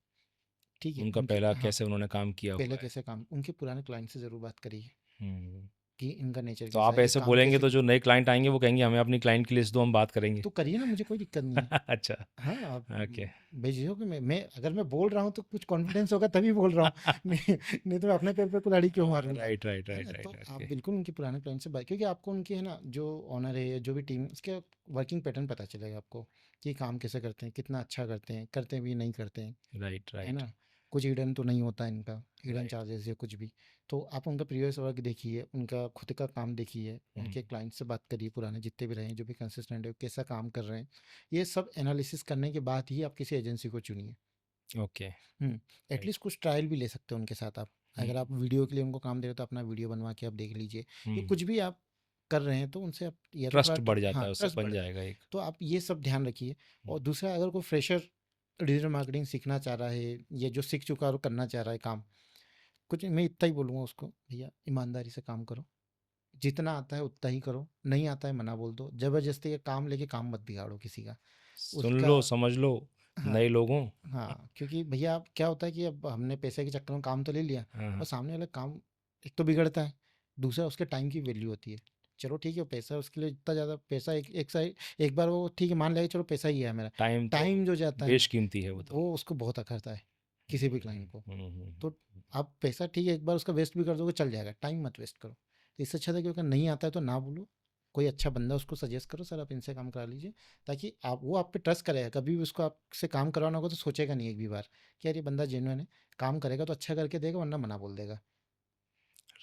ठीक है? उनका उनके पहला हाँ, कैसे उन्होंने काम किया पहले हुआ है। कैसे काम उनके पुराने क्लाइंट से ज़रूर बात करिए हम्म। कि इनका नेचर तो कैसा आप है, ये ऐसे काम बोलेंगे कैसे तो जो नए क्लाइंट आएंगे वो कहेंगे हमें अपनी क्लाइंट की लिस्ट दो, हम बात करेंगे। तो करिए ना, मुझे कोई दिक्कत नहीं है। अच्छा। हाँ, आप ओके। बेझिझक कि मैं अगर मैं बोल रहा हूँ तो कुछ कॉन्फिडेंस होगा तभी बोल रहा हूँ। नहीं नहीं तो मैं अपने पैर पे कुल्हाड़ी क्यों मारूँ? राइट राइट है राइट ना? तो राइट आप ओके। बिल्कुल उनके पुराने क्लाइंट से बात, क्योंकि आपको उनकी है ना जो ओनर है या जो भी टीम उसके वर्किंग पैटर्न पता चलेगा आपको कि काम कैसे करते हैं, कितना अच्छा करते हैं भी नहीं करते हैं, राइट है राइट ना? कुछ हिडन तो नहीं होता इनका, हिडन राइट। चार्जेस या कुछ भी। तो आप उनका प्रीवियस वर्क देखिए, उनका खुद का काम देखिए, उनके क्लाइंट से बात करिए, पुराने जितने भी रहे हैं, जो भी कंसिस्टेंट है, कैसा काम कर रहे हैं। ये सब एनालिसिस करने के बाद ही आप किसी एजेंसी को चुनिए। ओके। हुँ, राइट। एटलीस्ट कुछ ट्रायल भी ले सकते हो उनके साथ आप। अगर आप वीडियो के लिए उनको काम दे रहे हो तो अपना वीडियो बनवा के आप देख लीजिए। ये कुछ भी आप कर रहे हैं तो उनसे आप या तो थोड़ा ट्रस्ट बढ़ जाता हाँ, है, उससे ट्रस्ट बन बढ़ जाएगा एक। तो आप ये सब ध्यान रखिए। हम्म, और दूसरा, अगर कोई फ्रेशर डिजिटल मार्केटिंग सीखना चाह रहा है या जो सीख चुका है और करना चाह रहा है काम, कुछ मैं इतना ही बोलूँगा उसको, भैया ईमानदारी से काम करो। जितना आता है उतना ही करो, नहीं आता है मना बोल दो। ज़बरदस्ती का काम लेके काम मत बिगाड़ो किसी का। सुन उसका लो समझ लो हाँ, नए लोगों। हाँ, क्योंकि भैया अब क्या होता है कि अब हमने पैसे के चक्कर में काम तो ले लिया हाँ और हाँ। सामने वाला काम एक तो बिगड़ता है, दूसरा उसके टाइम की वैल्यू होती है। चलो ठीक है, पैसा उसके लिए इतना ज़्यादा पैसा एक बार वो ठीक है मान लिया कि चलो पैसा ही है मेरा। टाइम तो टाइम जो जाता है ना, बेशकीमती है वो तो। वो उसको बहुत अखरता है किसी भी क्लाइंट को। हम्म। तो आप पैसा ठीक है एक बार उसका वेस्ट भी कर दोगे चल जाएगा, टाइम मत वेस्ट करो। तो इससे अच्छा था कि अगर नहीं आता है तो ना बोलो, कोई अच्छा बंदा उसको सजेस्ट करो, सर आप इनसे काम करा लीजिए, ताकि आप वो आप पे ट्रस्ट करेगा। कभी भी उसको आपसे काम करवाना होगा तो सोचेगा नहीं एक भी बार कि यार ये बंदा जेन्युइन है, काम करेगा तो अच्छा करके देगा वरना मना बोल देगा।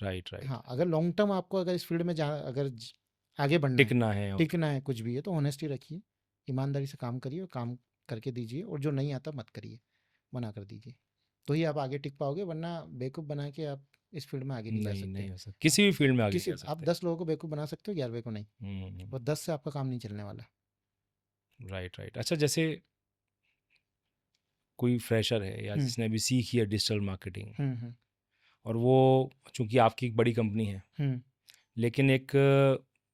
Right right. हाँ, अगर लॉन्ग टर्म आपको अगर इस फील्ड में आगे बढ़ना है, टिकना है और। टिकना है कुछ भी है, तो ऑनेस्टी रखिए, ईमानदारी से काम करिए और काम करके दीजिए, और जो नहीं आता मत करिए, मना कर दीजिए। तो ही आप आगे टिक पाओगे, वरना बेवकूफ़ बना के आप इस फील्ड में आगे नहीं जा नहीं सकते। नहीं हो सकता, आप किसी भी फील्ड में आगे नहीं किसी जा आप सकते। 10 लोगों को बेवकूफ़ बना सकते हो, 11वें को नहीं। और 10 से आपका काम नहीं चलने वाला। Right right. अच्छा, जैसे कोई फ्रेशर है या हुँ, जिसने अभी सीखी है डिजिटल मार्केटिंग, हुँ, हुँ, और वो, चूंकि आपकी एक बड़ी कंपनी है, हुँ, लेकिन एक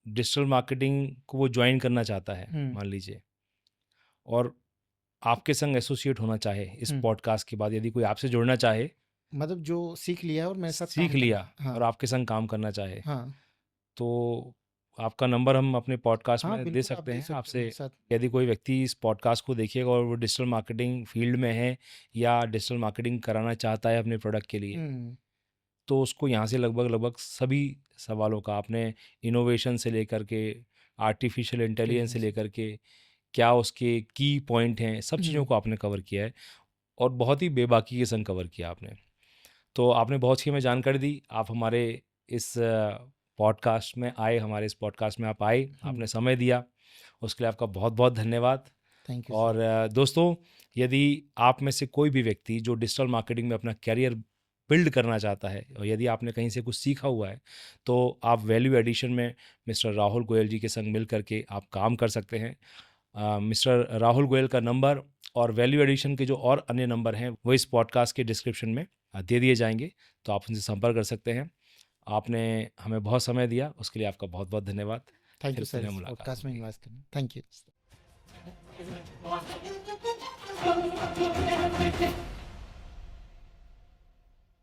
डिजिटल मार्केटिंग को वो ज्वाइन करना चाहता है हुँ, मान लीजिए, और आपके संग एसोसिएट होना चाहे इस हुँ। पॉडकास्ट के बाद, यदि कोई आपसे जुड़ना चाहे, मतलब जो सीख लिया है और मेरे साथ सीख काम लिया करना, हाँ, और आपके संग काम करना चाहे, हाँ, तो आपका नंबर हम अपने पॉडकास्ट हाँ, में दे बिल्कुल आप सकते दे हैं सकते हो आपसे। मेरे साथ। यदि कोई व्यक्ति इस पॉडकास्ट को देखेगा और वो डिजिटल मार्केटिंग फील्ड में है या डिजिटल मार्केटिंग कराना चाहता है अपने प्रोडक्ट के लिए, हुँ, तो उसको यहाँ से लगभग लगभग सभी सवालों का आपने, इनोवेशन से लेकर के आर्टिफिशियल इंटेलिजेंस से इंटेलिजेंस। लेकर के क्या उसके की पॉइंट हैं, सब चीज़ों हुँ, को आपने कवर किया है, और बहुत ही बेबाकी के संग कवर किया आपने। तो आपने बहुत सी हमें जानकारी दी। आप हमारे इस पॉडकास्ट में आए, हमारे इस पॉडकास्ट में आप आए, हुँ, आपने समय दिया, उसके लिए आपका बहुत बहुत धन्यवाद। Thank you sir. और दोस्तों, यदि आप में से कोई भी व्यक्ति जो डिजिटल मार्केटिंग में अपना करियर बिल्ड करना चाहता है, और यदि आपने कहीं से कुछ सीखा हुआ है, तो आप वैल्यू एडिशन में मिस्टर राहुल गोयल जी के संग मिल करके आप काम कर सकते हैं। मिस्टर राहुल गोयल का नंबर और वैल्यू एडिशन के जो और अन्य नंबर हैं वो इस पॉडकास्ट के डिस्क्रिप्शन में दे दिए जाएंगे, तो आप उनसे संपर्क कर सकते हैं। आपने हमें बहुत समय दिया, उसके लिए आपका बहुत बहुत धन्यवाद। थैंक फिर यू सर पुनः इस मुलाकात पॉडकास्ट में होगी। इन्वाइट करना। Thank you.